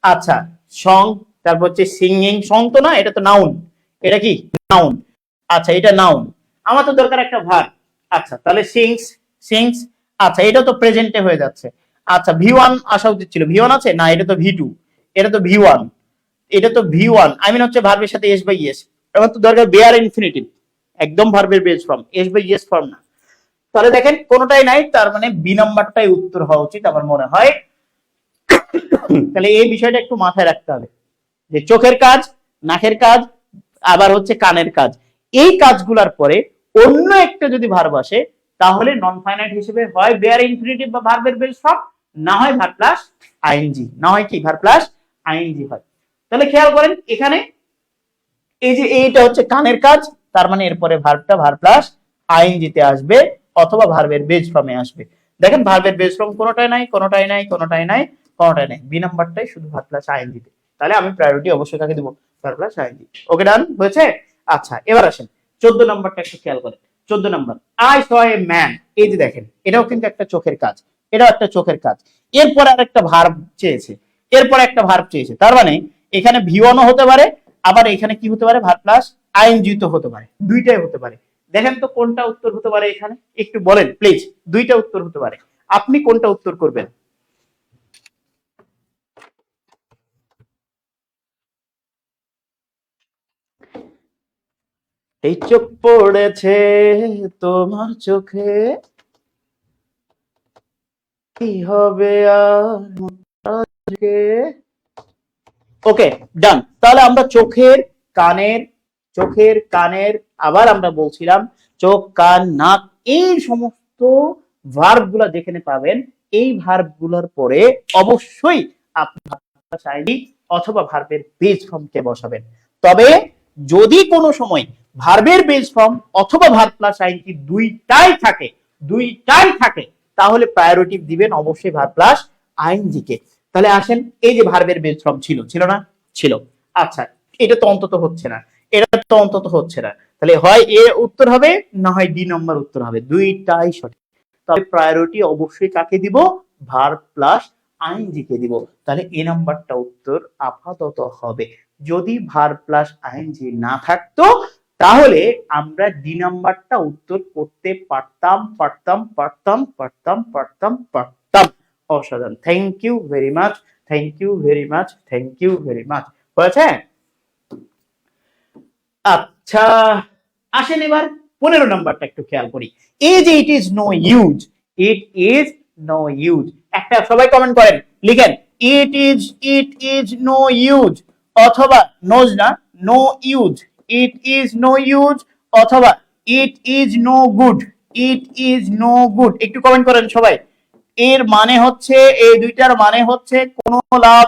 আচ্ছা সং, তারপর হচ্ছে সিঙ্গিং, সং তো না, এটা তো নাউন, এটা কি নাউন? আচ্ছা, এটা নাউন, আমার তো দরকার একটা ভার্ব। আচ্ছা, তাহলে সিংস, আচ্ছা এটা তো প্রেজেন্টে হয়ে যাচ্ছে। আচ্ছা, ভি1 আসা উচিত ছিল, ভি1 আছে না, এটা তো ভি2, এটা তো ভি1, আই মিন হচ্ছে ভার্বের সাথে এস বাই এস, আমার তো দরকার বেয়ার ইনফিনিটিভ, একদম ভার্বের base form, S by S form না। তাহলে দেখেন কোনোটাই নাই, তার মানে বি নাম্বারটাই উত্তর হওয়া উচিত আমার মনে হয়। তাহলে এই বিষয়টা একটু মাথায় রাখতে হবে, যে চোখের কাজ, নাকের কাজ, আবার হচ্ছে কানের কাজ, এই কাজগুলোর পরে অন্য একটা যদি ভার্ব আসে, তাহলে নন ফাইনাইট হিসেবে হয় বেয়ার ইনফিনিটিভ বা ভার্বের বেস ফর্ম, না হয় ভার্ব প্লাস আইএনজি, না হয় কি ভার্ব প্লাস আইএনজি হয়। তাহলে খেয়াল করেন এখানে, এই যে এইটা হচ্ছে কানের কাজ, তার মানে এরপরে ভার্বটা ভার্ব প্লাস আইএনজি তে আসবে, অথবা ভার্বের বেস ফর্মে আসবে। দেখেন ভার্বের বেস ফর্ম কোনোটাই নাই, বি নাম্বারটাই শুধু ভার্ব প্লাস আইএনজি তে। তাহলে আমি প্রায়োরিটি অবশ্যই কাকে দেব? Verb plus ING. Okay, done হয়েছে। আচ্ছা, এবার আসেন 14 নাম্বারটা একটু খেয়াল করেন। 14 number, I saw a man. এই যে দেখেন, এটাও কিন্তু একটা চোখের কাজ, এরপর আর একটা ভার্ব চেয়েছে, তার মানে এখানে ভি1 হতে পারে, আবার এখানে কি হতে পারে? ভার্ব প্লাস আইএনজি তো হতে পারে, দুইটাই হতে পারে। দেখেন তো কোনটা উত্তর হতে পারে এখানে, একটু বলেন প্লিজ। দুইটা উত্তর হতে পারে, আপনি কোনটা উত্তর করবেন? এই চোখ পড়েছে তোমার চোখে, কি হবে আজকে? ওকে, ডান। তাহলে আমরা চোখের, কানের, আবার আমরা বলছিলাম চোখ, কান, নাক, এই সমস্ত ভার্ব গুলা যেখানে পাবেন, এই ভার্ব গুলোর পরে অবশ্যই আপনি অথবা ভার্বের বেস ফর্মকে বসাবেন। তবে যদি কোনো সময় ভার্বের বেস ফর্ম অথবা ভার্ব প্লাস আইএনজি দুইটাই থাকে, তাহলে প্রায়োরিটি দিবেন অবশ্যই ভার্ব প্লাস আইএনজি কে। তাহলে আসেন, এই যে ভার্বের বেস ফর্ম ছিল না? ছিল। আচ্ছা, এটা তো অন্তত হচ্ছে না, তাহলে হয় এ উত্তর হবে, না হয় ডি নম্বর উত্তর হবে, দুইটাই সঠিক। তবে প্রায়োরিটি অবশ্যই কাকে দিব? ভার্ব প্লাস আইএনজি কে দিব। তাহলে এ নাম্বারটা উত্তর আপাতত হবে। যদি ভার্ব প্লাস আইএনজি না থাকতো, তাহলে আমরা ডি নাম্বারটা উত্তর করতে পারতাম। অসাধারণ, থ্যাংক ইউ ভেরি মাচ। হয়েছে? আচ্ছা, আসেন এবার 15 নাম্বারটা একটু খেয়াল করি। এই যে ইট ইজ নো ইউজ, একটা সবাই কমেন্ট করেন, লিখেন ইট ইজ নো ইউজ, অথবা নোজ না, no use, it is no use, অথবা ইট ইজ নো গুড, একটু কমেন্ট করেন সবাই। এর মানে হচ্ছে, এই দুইটার মানে হচ্ছে কোনো লাভ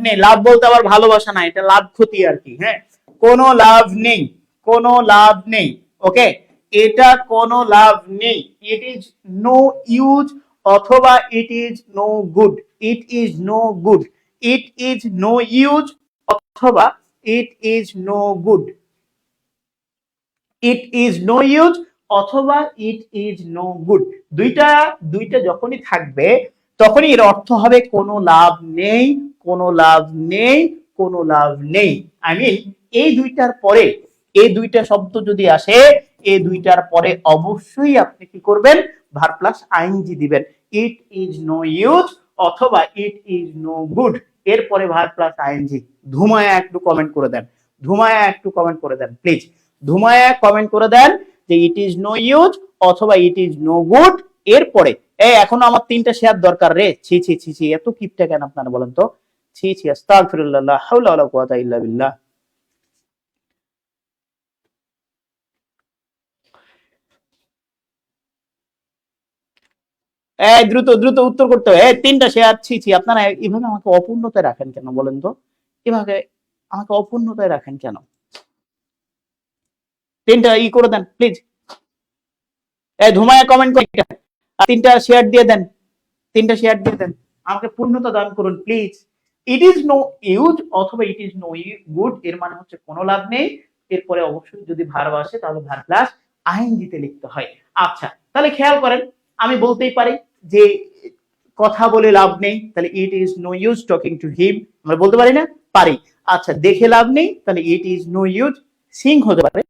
নেই। লাভ বলতে আবার ভালোবাসা না, এটা লাভ ক্ষতি আর কি। হ্যাঁ, কোনো লাভ নেই, কোনো লাভ নেই। ওকে, এটা কোনো লাভ নেই। ইট ইজ নো ইউজ অথবা it is no good. It is no good, it is no use অথবা it is no good. It is no use অথবা ইট ইজ নো গুড। দুইটা দুইটা যখনই থাকবে তখনই এর অর্থ হবে কোনো লাভ নেই, কোনো লাভ নেই, কোনো লাভ নেই। আই মিন এই দুইটার পরে এই দুইটা শব্দ যদি আসে, এই দুইটার পরে অবশ্যই আপনি কি করবেন, ভার্ব প্লাস আইএনজি দিবেন। ইট ইজ নো ইউজ অথবা ইট ইজ নো গুড, এরপরে ভার্ব প্লাস আইএনজি। ধুমায়া একটু কমেন্ট করে দেন, ধুমায়া একটু কমেন্ট করে দেন প্লিজ, ধুমায়া কমেন্ট করে দেন যে ইট ইজ নো ইউজ অথবা ইট ইজ নো গুড। এরপরে এখনো আমার 3টা শেয়ার দরকার রে। ছি ছি ছি ছি, এত কিপটা কেন আপনারা বলেন তো? ছি ছি, আস্তাগফিরুল্লাহ, লা হাওলা ওয়ালা কুওয়াতা ইল্লা বিল্লাহ। দ্রুত দ্রুত উত্তর করতে হবে। 3টা শেয়ার। ছি ছি, আপনারা এভাবে আমাকে অপূর্ণতায় রাখেন কেন বলেন তো? এভাবে আমাকে অপূর্ণতায় রাখেন কেন? 3টা করে দেন প্লিজ। ধুমায়া কমেন্ট করে 3টা শেয়ার দিয়ে দেন, 3টা শেয়ার দিয়ে দেন, আমাকে পূর্ণতা দান করুন please. It is no use অথবা ইট ইজ নো গুড, এর মানে হচ্ছে কোনো লাভ নেই। এরপরে অবশ্যই যদি ভার্ব আসে তাহলে ভার্ব প্লাস আইএনজি তে লিখতে হয়। আচ্ছা, তাহলে খেয়াল করেন, আমি বলতেই পারি যে কথা বলে লাভ নেই, তাহলে it is no use talking to him, আমরা বলতে পারি না? পারি। আচ্ছা, দেখে লাভ নেই, তাহলে it is no use sing হতে পারে,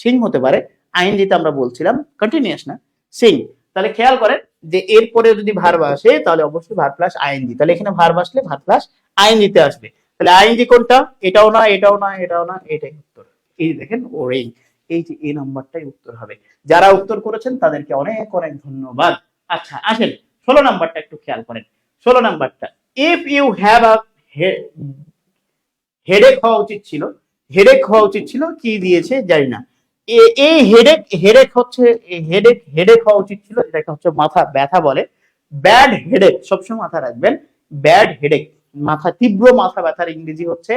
সিং হতে পারে। আইএনজি তে আমরা বলছিলাম কন্টিনিউয়াস না, সিং। তাহলে খেয়াল করেন যে এরপরে যদি ভার্ব আসে তাহলে অবশ্যই ভার্ব প্লাস আইএনজি, তাহলে এখানে ভার্ব আসলে ভার্ব প্লাস আইএনজি তে আসবে। তাহলে আইএনজি কোনটা? এটাও না, এটাও না, এটাও না, এটাই উত্তর। এই দেখেন, ওর এই যে এই নাম্বারটাই উত্তর হবে। যারা উত্তর করেছেন তাদেরকে অনেক অনেক ধন্যবাদ। আচ্ছা আসেন 16 নাম্বারটা একটু খেয়াল করেন। 16 নাম্বারটা, if you have a headache হওয়া উচিত ছিল, হেডেক হওয়া উচিত ছিল, কি দিয়েছে জানি না। এই হেডেক, হেডেক হচ্ছে হেডেক, হেডেক হওয়া উচিত ছিল, এটাকে হচ্ছে মাথা ব্যথা বলে। ব্যাড হেডেক, সবসময় মাথা রাখবেন, ব্যাড হেডেক, মাথা তীব্র মাথা ব্যথার ইংরেজি হচ্ছে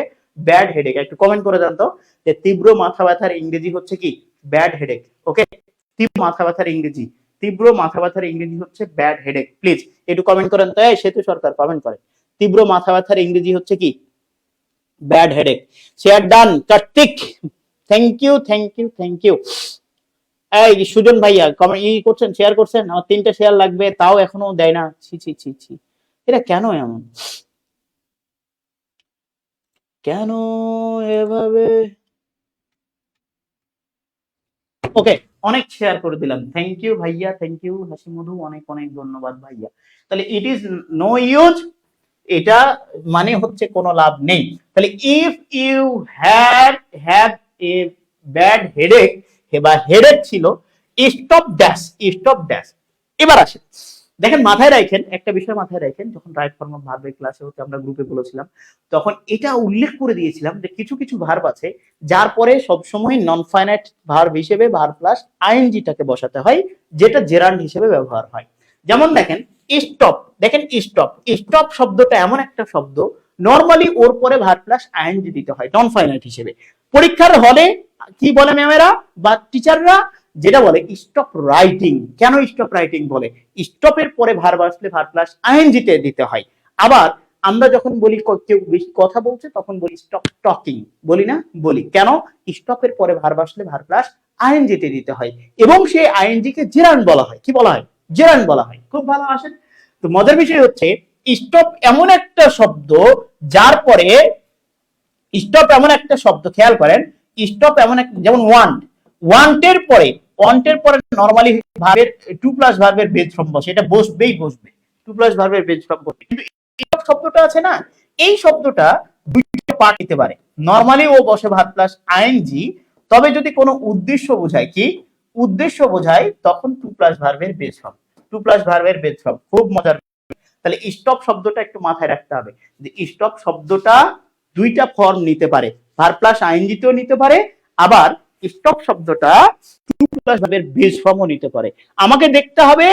ব্যাড হেডেক। একটু কমেন্ট করে দেন তো যে তীব্র মাথা ব্যথার ইংরেজি হচ্ছে কি? Bad headache. ওকে, তীব্র মাথা ব্যথার ইংরেজি, তীব্র মাথা ব্যথার ইংরেজি হচ্ছে ব্যাড হেডেক। প্লিজ একটু কমেন্ট করেন তো। সেতু সরকার কমেন্ট করেন, তীব্র মাথা ব্যথার ইংরেজি হচ্ছে কি? Bad headache. Share done Kartik, thank you thank you thank you. এই সুজন ভাইয়া কমেন্ট করছেন, শেয়ার করছেন। আমার 3টা শেয়ার লাগবে, তাও এখনো দেয় না। ছি ছি ছি ছি, এটা কেন এমন? কেন এভাবে? ওকে, অনেক শেয়ার করে দিলাম, থ্যাংক ইউ ভাইয়া, থ্যাংক ইউ হাসি মধু, অনেক অনেক ধন্যবাদ ভাইয়া। তাহলে ইট ইজ নো ইউজ, এটা মানে হচ্ছে কোনো লাভ নেই। তাহলে if you have a bad headache, বা হেডেক ছিল, স্টপ ড্যাশ, স্টপ ড্যাশ। এবার আসে দেখেন, মাথায় রাখেন একটা বিষয়, মাথায় রাখেন, যখন রাইট ফর্ম অফ ভার্বের ক্লাসে হচ্ছে আমরা গ্রুপে বলেছিলাম, তখন এটা উল্লেখ করে দিয়েছিলাম যে কিছু কিছু ভার্ব আছে যার পরে সবসময় নন ফাইনাইট ভার্ব হিসেবে ভার্ব প্লাস আইএনজিটাকে বসাতে হয়, যেটা জেরান্ড হিসেবে ব্যবহার হয়। যেমন দেখেন স্টপ, দেখেন স্টপ, স্টপ শব্দটা এমন একটা শব্দ নরমালি ওর পরে ভার্ব প্লাস আইএনজি দিতে হয় নন ফাইনাইট হিসেবে। পরীক্ষার হলে কি বলে ম্যামেরা বা টিচাররা? যেটা বলে স্টপ রাইটিং। কেন স্টপ রাইটিং বলে? স্টপের পরে ভার্ব আসলে ভার্ব প্লাস আইএনজি তে দিতে হয়। আবার আমরা যখন বলি কেউ বেশি কথা বলছে তখন বলি স্টপ টকিং, বলি না? বলি। কেন? স্টপের পরে ভার্ব আসলে ভার্ব প্লাস আইএনজি তে দিতে হয়, এবং সেই আইএনজি কে জেরান্ড বলা হয়। কি বলা হয়? জেরান্ড বলা হয়। খুব ভালো। আসেন, তো মজার বিষয় হচ্ছে স্টপ এমন একটা শব্দ যার পরে, স্টপ এমন একটা শব্দ, খেয়াল করেন, স্টপ এমন একটা, যেমন ওয়ান্ট, ওয়ান্টের পরে, ওয়ান্টের পরে নরমালি ভার্বের টু প্লাস ভার্বের বেজ ফর্ম বসে, এটা বসবেই বসবে, টু প্লাস ভার্বের বেজ ফর্ম বসবে। কিন্তু স্টপ শব্দটা আছে না, এই শব্দটা দুইটা পার্ট নিতে পারে। নরমালি ও বসে ভার্ব প্লাস আইএনজি, তবে যদি কোনো উদ্দেশ্য বোঝায়, কি উদ্দেশ্য বোঝায়, তখন টু প্লাস ভার্বের বেজ ফর্ম, টু প্লাস ভার্বের বেজ ফর্ম। খুব মজার। তাহলে স্টপ শব্দটা একটু মাথায় রাখতে হবে যে স্টপ শব্দটা দুইটা ফর্ম নিতে পারে, ভার্ব প্লাস আইএনজি তেও নিতে পারে, আবার স্টপ শব্দটা টু প্লাস ভার্বের বেজ ফর্মও নিতে পারে। আমাকে দেখতে হবে,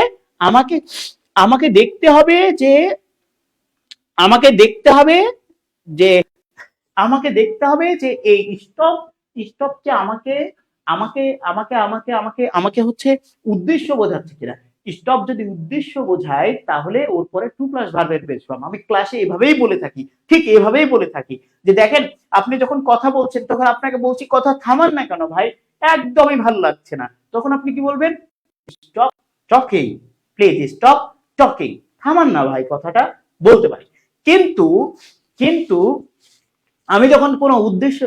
আমাকে আমাকে দেখতে হবে যে আমাকে দেখতে হবে যে আমাকে দেখতে হবে যে এই স্টপ স্টপ যে আমাকে আমাকে আমাকে আমাকে আমাকে আমাকে হচ্ছে উদ্দেশ্য বোঝাচ্ছে কিনা। স্টপ যদি উদ্দেশ্য বোঝায় তাহলে ওর পরে টু প্লাস ভার্বের বেস ফর্ম। আমি ক্লাসে এভাবেই বলে থাকি, ঠিক এভাবেই বলে থাকি যে দেখেন আপনি যখন কথা বলছেন তখন আপনাকে বলছি কথা থামান না কেন ভাই, একদমই ভালো লাগছে না, তখন আপনি কি বলবেন? Stop talking, please stop talking, থামান না ভাই, কথাটা বলতে পারি। কিন্তু কিন্তু আমি যখন কোনো উদ্দেশ্যে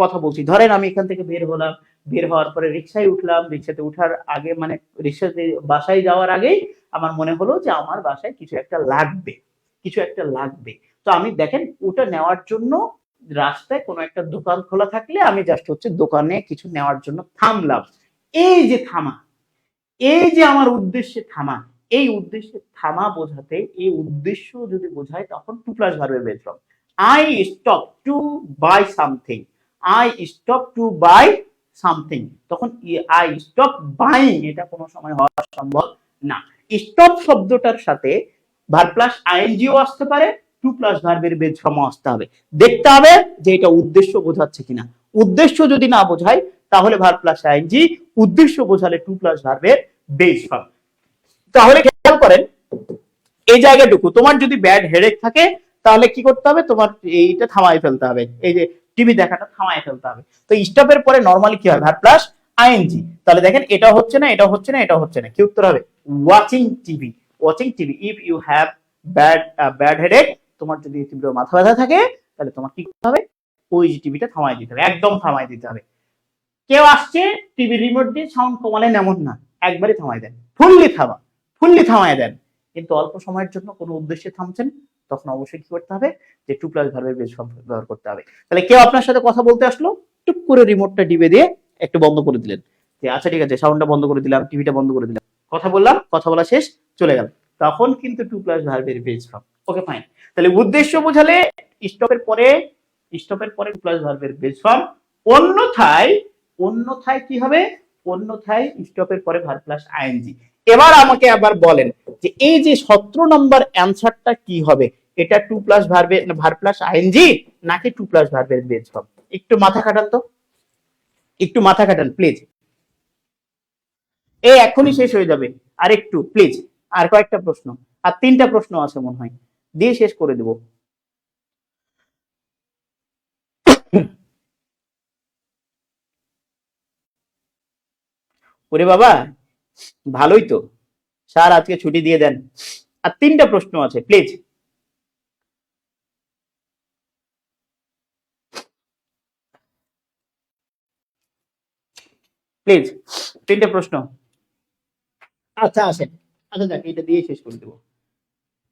কথা বলছি, ধরেন আমি এখান থেকে বের হলাম, বের হওয়ার পরে রিক্সায় উঠলাম, রিক্সাতে উঠার আগে মানে রিক্সাতে বাসায় যাওয়ার আগেই আমার মনে হলো যে আমার বাসায় কিছু একটা লাগবে, কিছু একটা লাগবে। তো আমি দেখেন ওটা নেওয়ার জন্য রাস্তায় কোনো একটা দোকান খোলা থাকলে আমি জাস্ট হচ্ছে দোকানে কিছু নেওয়ার জন্য থামলাম। এই যে থামা, এই যে আমার উদ্দেশ্যে থামা, এই উদ্দেশ্যে থামা বোঝাতে এই উদ্দেশ্য যদি বোঝায় তখন টু প্লাস ভার্বের base form. I stop to buy something, I stop to buy something, তখন I stop buying এটা কোনো সময় হওয়া সম্ভব না। স্টপ শব্দটার সাথে ভার্ব প্লাস আইএনজিও আসতে পারে, টু প্লাস ভার্বের বেস ফর্ম আসতে হবে। দেখতে হবে যে এটা উদ্দেশ্য বোঝাচ্ছে কিনা। উদ্দেশ্য যদি না বোঝায় তাহলে ভার্ব প্লাস আইএনজি, উদ্দেশ্য বোঝালে টু প্লাস ভার্বের বেস ফর্ম। তাহলে খেয়াল করেন এই জায়গাটুকু, তোমার যদি ব্যাড হেডেক থাকে তাহলে কি করতে হবে? তোমার এইটা থামাই ফেলতে হবে, এই যে টিভি দেখাটা থামাই ফেলতে হবে। তো স্টপের পরে নরমালি কি হয়? Verb plus ING. তাহলে দেখেন এটা হচ্ছে না, এটা হচ্ছে না, এটা হচ্ছে না, কি উত্তর হবে? Watching TV, watching TV. If you have bad headache, তোমার যদি তীব্র মাথা ব্যথা থাকে তাহলে তোমার কি করতে হবে? ওই টিভিটা থামাই দিতে হবে, একদম থামাই দিতে হবে। কেউ আসছে টিভি রিমোট দিয়ে সাউন্ড কমালেন এমন না, একবারই থামাই দেন, ফুললি থামাই দেন। কিন্তু অল্প সময়ের জন্য কোনো উদ্দেশ্যে থামছেন তখন অবশ্যই কি করতে হবে? যে টু প্লাস ভার্বের বেস ফর্ম ব্যবহার করতে হবে। তাহলে কেউ আপনার সাথে কথা বলতে আসলো, টুক করে রিমোটটা টিপে দিয়ে একটু বন্ধ করে দিলেন, যে আচ্ছা ঠিক আছে সাউন্ডটা বন্ধ করে দিলাম, টিভিটা বন্ধ করে দিলাম, কথা বললাম, কথা বলা শেষ, চলে গেল, তখন কিন্তু টু প্লাস ভার্বের বেস ফর্ম। Okay fine. তাহলে উদ্দেশ্য বোঝালে স্টপের পরে টু প্লাস ভার্বের বেস ফর্ম। অন্যথায় কি হবে? অন্যথায় স্টপের পরে ভার্ব প্লাস আইএনজি। এবার আমাকে আবার বলেন যে এই যে 17 নম্বর অ্যানসারটা কি হবে? এটা to plus verb plus ING নাকি টু প্লাস ভার্বের বেস ফর্ম? একটু মাথা খাটান তো, একটু মাথা খাটান প্লিজ। এই এখনই শেষ হয়ে যাবে, আর একটু প্লিজ, আর কয়েকটা প্রশ্ন, আর 3টা প্রশ্ন আছে মনে হয়, দিয়ে শেষ করে দেব। ওরে বাবা, ভালোই তো, স্যার আজকে ছুটি দিয়ে দেন। আর 3টা প্রশ্ন আছে প্লিজ। প্লিজ 3টে প্রশ্ন। আচ্ছা আসেন, আচ্ছা যাক এটা দিয়ে শেষ করে দেবো,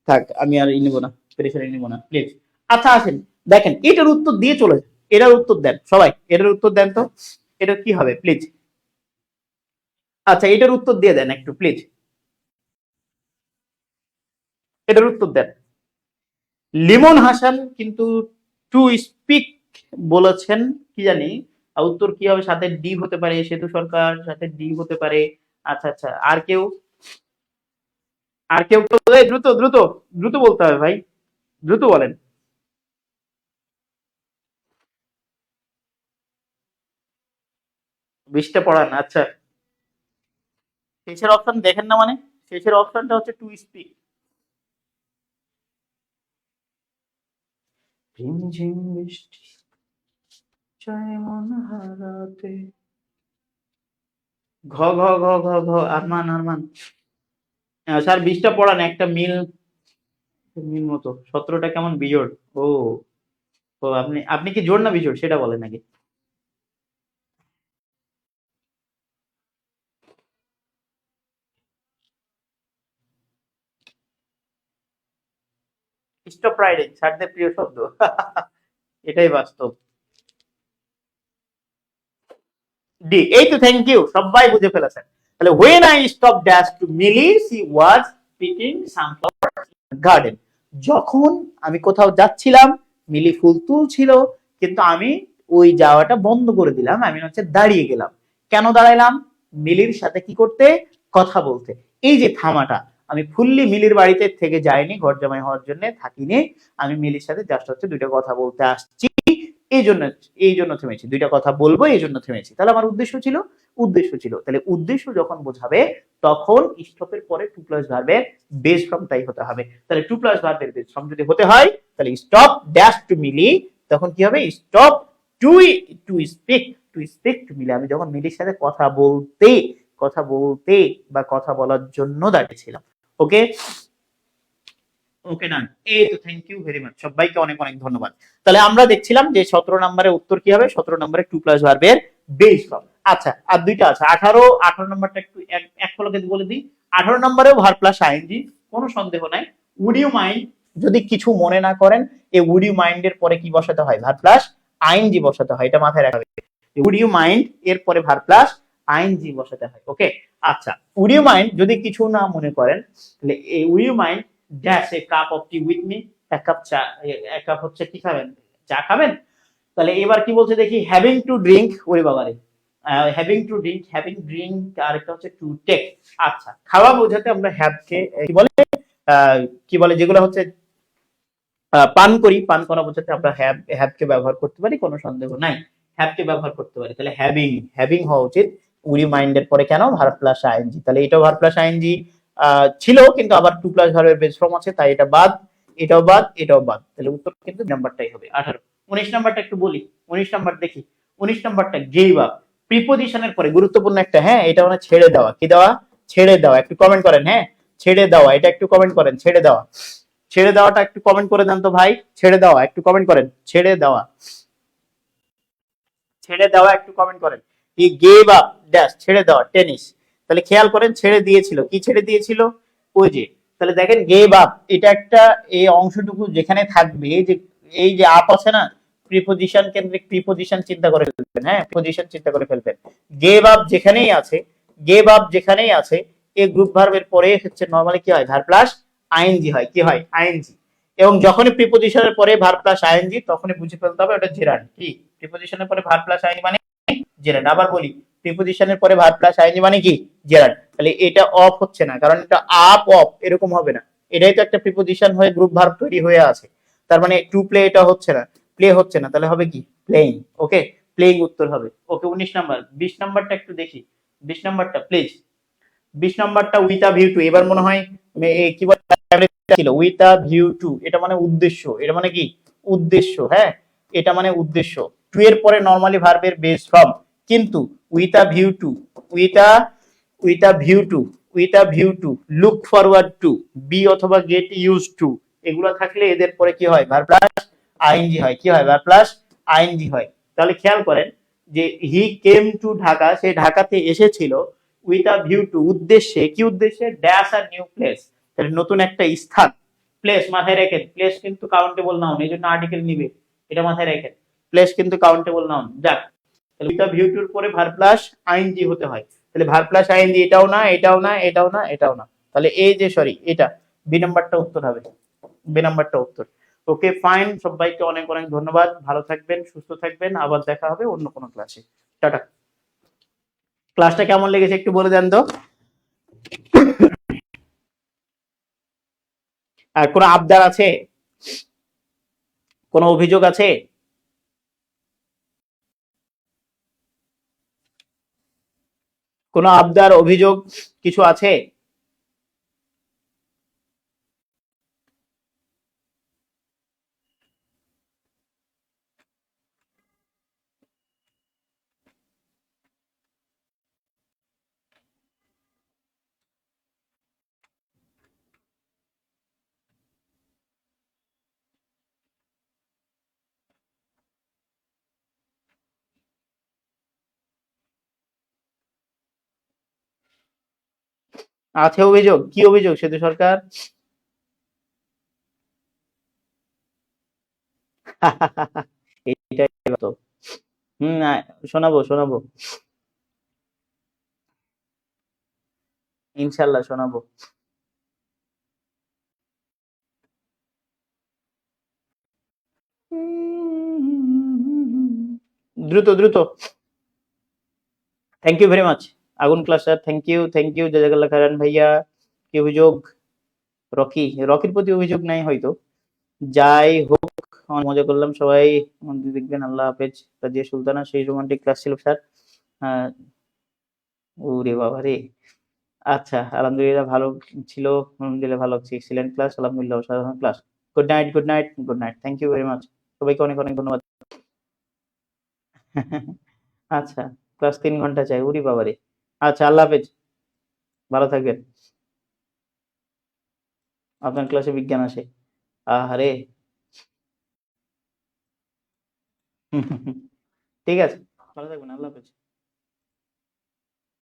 থাক আমি আর নিব না, প্রেশার নিব না প্লিজ। আচ্ছা আসেন, দেখেন এটার উত্তর দিয়ে চলে যান, এটার উত্তর দেন সবাই, এটার উত্তর দেন তো, এটা কি হবে প্লিজ? আচ্ছা এটার উত্তর দিয়ে দেন একটু প্লিজ, এটার উত্তর দেন। লিমন হাসান কিন্তু টু স্পিক বলেছেন, কি জানি উত্তর কি হবে? সাথে ডি হতে পারে, সেতু সরকার, সাথে ডি হতে পারে। আচ্ছা আচ্ছা, আর কেউ দ্রুত দ্রুত দ্রুত বলতে হবে ভাই, দ্রুত বলেন। বিশটা পড়ান। আচ্ছা শেষের অপশন দেখেন না, মানে শেষের অপশনটা হচ্ছে টু স্পিক। ঝিমঝিম বৃষ্টি চায় মন হারাতে, ঘ ঘ ঘ ঘ ঘ, আরমান আরমান। স্যার 20টা পড়ান, একটা মিল মিল মতো, 17টা কেমন বিজোড়? ও ও, আপনি আপনি কি জোড় না বিজোড় সেটা বলেন নাকি? স্টপ রাইডিং স্যারদের প্রিয় শব্দ। এটাই বাস্তব। ডি, এই তো, থ্যাংক ইউ, সবাই বুঝে ফেলেছেন। তাহলে when I stopped dash to Millie, she was picking sunflowers in the garden. যখন আমি কোথাও যাচ্ছিলাম, মিলি ফুল তুলছিল, কিন্তু আমি ওই যাওয়াটা বন্ধ করে দিলাম, আমি হচ্ছে দাঁড়িয়ে গেলাম। কেন দাঁড়াইলাম? মিলির সাথে কি করতে? কথা বলতে। এই যে থামাটা, আমি ফুললি মিলির বাড়িতে থেকে যাইনি, ঘর জামাই হওয়ার জন্য থাকিনি, আমি মিলির সাথে জাস্ট হচ্ছে দুইটা কথা বলতে আসছি। এই জন্য থেমেছি, দুইটা কথা বলবো এই জন্য থেমেছি। তাহলে আমার উদ্দেশ্য ছিল তাহলে উদ্দেশ্য যখন বোঝাবে তখন স্টপের পরে টু প্লাস ভার্বের বেস ফর্ম তাই হতে হবে। তাহলে টু প্লাস ভার্বের বেস ফর্ম যদি হতে হয় তাহলে স্টপ ড্যাশ টু মিলি, তখন কি হবে stop to speak to Mili. আমি যখন মিলির সাথে কথা বলতে বা কথা বলার জন্য দাঁড়িয়েছিলাম। ওকে ওকে ডান। এই তো থ্যাংক ইউ ভেরি মাচ, সবাইকে অনেক অনেক ধন্যবাদ। তাহলে আমরা দেখছিলাম যে 17 নম্বরের উত্তর কি হবে, 17 নম্বরে টু প্লাস ভার্বের বেস ফর্ম। আচ্ছা আর দুইটা আছে, 18 নম্বরটা একটু এক ফলকে বলে দিই। 18 নম্বরেও ভার্ব প্লাস আইএনজি, কোনো সন্দেহ নাই। উড ইউ মাইন্ড, যদি কিছু মনে না করেন, এই উড ইউ মাইন্ড এর পরে কি বসাতে হয়, ভার্ব প্লাস আইএনজি বসাতে হয়, এটা মাথায় রাখা হবে। উড ইউ মাইন্ড এর পরে ভার্ব প্লাস আইএনজি বসাতে হয়। ওকে আচ্ছা, উড ইউ মাইন্ড যদি কিছু না মনে করেন তাহলে এই would you mind dash a cup of tea with me, এক কাপ চা, এক কাপ হচ্ছে কি খাবেন, চা খাবেন। তাহলে এবার কি বলছে দেখি, হ্যাভিং টু ড্রিঙ্ক, ওরে বাবারে, হ্যাভিং ড্রিঙ্ক আর একটা হচ্ছে টু টেক। আচ্ছা খাওয়া বোঝাতে আমরা হ্যাভ কে কি বলে যেগুলো হচ্ছে পান করা বোঝাতে আমরা হ্যাভ কে ব্যবহার করতে পারি, কোনো সন্দেহ নাই, হ্যাভ কে ব্যবহার করতে পারি। তাহলে হ্যাভিং হওয়া উচিত উড ইউ মাইন্ড এর পরে, কেন, ভার্ব প্লাস আইএনজি। তাহলে এটাও ভার্ব প্লাস আইএনজি ছিল, কিন্তু আবার টু প্লাস ভার্বের বেস ফর্ম আছে, তাই এটা বাদ, এটাও বাদ। তাহলে উত্তর কিন্তু নাম্বারটাই হবে 18। 19 নাম্বারটা একটু বলি, 19 নাম্বার দেখি। 19 নাম্বারটা গেভ আপ, প্রিপোজিশনের পরে গুরুত্বপূর্ণ একটা, হ্যাঁ এটা মানে ছেড়ে দেওয়া, কি দেওয়া, ছেড়ে দেওয়া, একটু কমেন্ট করেন, হ্যাঁ ছেড়ে দেওয়া, এটা একটু কমেন্ট করেন, ছেড়ে দেওয়াটা একটু কমেন্ট করে দেন তো ভাই, ছেড়ে দেওয়া একটু কমেন্ট করেন, ছেড়ে দেওয়া একটু কমেন্ট করেন। হি গেভ আপ ড্যাশ, ছেড়ে দেওয়া টেনিস। তাহলে খেয়াল করেন ছেড়ে দিয়েছিল, কি ছেড়ে দিয়েছিল, ওই যে। তাহলে দেখেন গেভ আপ, এটা একটা এই অংশটুকু যেখানে থাকবে, এই যে আপ আছে না, প্রিপোজিশন কেন্দ্রিক প্রিপোজিশন চিন্তা করে ফেলবেন, হ্যাঁ প্রিপোজিশন চিন্তা করে ফেলবেন। গেভ আপ যেখানেই আছে, এই গ্রুপ ভার্বের পরে হচ্ছে নরমালি কি হয়, ভার্ব প্লাস আইএনজি হয়, কি হয়, আইএনজি। এবং যখনই প্রিপোজিশনের পরে ভার্ব প্লাস আইএনজি তখনই বুঝে ফেলতে হবে ওটা জেরান্ড। কি, প্রিপোজিশনের পরে ভার্ব প্লাস আইএনজি মানে জেরান্ড। আবার বলি, প্রিপোজিশনের পরে ভার্ব প্লাস আইএনজি মানে কি, জেরান্ড। তাহলে এটা অফ হচ্ছে না, কারণ এটা আপ অফ এরকম হবে না, এটাই তো একটা প্রিপোজিশন হয়ে গ্রুপ ভার্ব তৈরি হয়ে আছে। তার মানে টু প্লে এটা হচ্ছে না, প্লে হচ্ছে না, তাহলে হবে কি, প্লেইং। ওকে প্লেইং উত্তর হবে। ওকে 19 নাম্বার। 20 নাম্বারটা একটু দেখি, 20 নাম্বারটা প্লিজ। 20 নাম্বারটা উইথ আ ভিউ টু, এবার মনে হয় কি বলে ছিল, উইথ আ ভিউ টু, এটা মানে উদ্দেশ্য, এটা মানে কি, উদ্দেশ্য, হ্যাঁ এটা মানে উদ্দেশ্য। টু এর পরে নরমালি ভার্বের বেস ফর্ম, কিন্তু with a view to, with a view to, look forward to, be অথবা গেট ইউজ টু, এগুলো থাকলে এদের পরে কি হয়, ভার্ব প্লাস আইএনজি হয়, কি হয়, ভার্ব প্লাস আইএনজি হয়। তাহলে খেয়াল করেন যে হি কেম টু ঢাকা, সে ঢাকাতে এসেছিল, উইথ আ ভিউ টু, উদ্দেশ্যে, কি উদ্দেশ্যে, ড্যাশ আর নিউ প্লেস, তাহলে নতুন একটা স্থান। প্লেস মাথায় রাখেন, প্লেস কিন্তু কাউন্টেবল নাউন, এই জন্য আর্টিকেল নিবে, এটা মাথায় রাখেন, প্লেস কিন্তু কাউন্টেবল নাউন। যাক, তাহলে উইথ আ ভিউ টুর পরে ভার্ব প্লাস আইএনজি হতে হয়, তাহলে ভার্ব প্লাস আইএনজি এটাও না, তাহলে এই যে সরি এটা বি নাম্বারটা উত্তর হবে, বি নাম্বারটা উত্তর। ওকে ফাইন, সবাইকে অনেক অনেক ধন্যবাদ, ভালো থাকবেন, সুস্থ থাকবেন, আবার দেখা হবে অন্য কোনো ক্লাসে। টাটা। ক্লাসটা কেমন লেগেছে একটু বলে দেন তো। আর কোনো আবদার আছে, কোনো অভিযোগ আছে? কোনো আবদার অভিযোগ কিছু আছে? আছে অভিযোগ, কি অভিযোগ সেতু সরকার? এইটাই তো। শোনাবো ইনশাল্লাহ শোনাবো। দ্রুত। থ্যাংক ইউ ভেরি মাচ আগুন ক্লাস স্যার, থ্যাংক ইউ জাজাকাল্লাহ খাইরান ভাইয়া। কি অভিযোগ? রকির প্রতি অভিযোগ নাই হয়তো, যাই হোক অনেক মজা করলাম সবাই। দেখবেন। আল্লাহ হাফেজ। রাজিয়া সুলতানা, সেই রোমান্টিক ক্লাস ছিল স্যার। ওরে বাবা রে। আচ্ছা, আলহামদুলিল্লাহ ভালো ছিল। আলহামদুলিল্লাহ ভালো হচ্ছে। এক্সিলেন্ট ক্লাস, আলহামদুলিল্লাহ অসাধারণ class. Good night, good night, good night. Thank you very much. সবাইকে অনেক অনেক ধন্যবাদ। আচ্ছা, ক্লাস 3 ঘন্টা চাই, উরি বাবারে। আচ্ছা, আল্লাহ হাফেজ, ভালো থাকবেন। আপনার ক্লাসে বিজ্ঞান আসে? আহারে। ঠিক আছে, ভালো থাকবেন, আল্লাহ হাফেজ।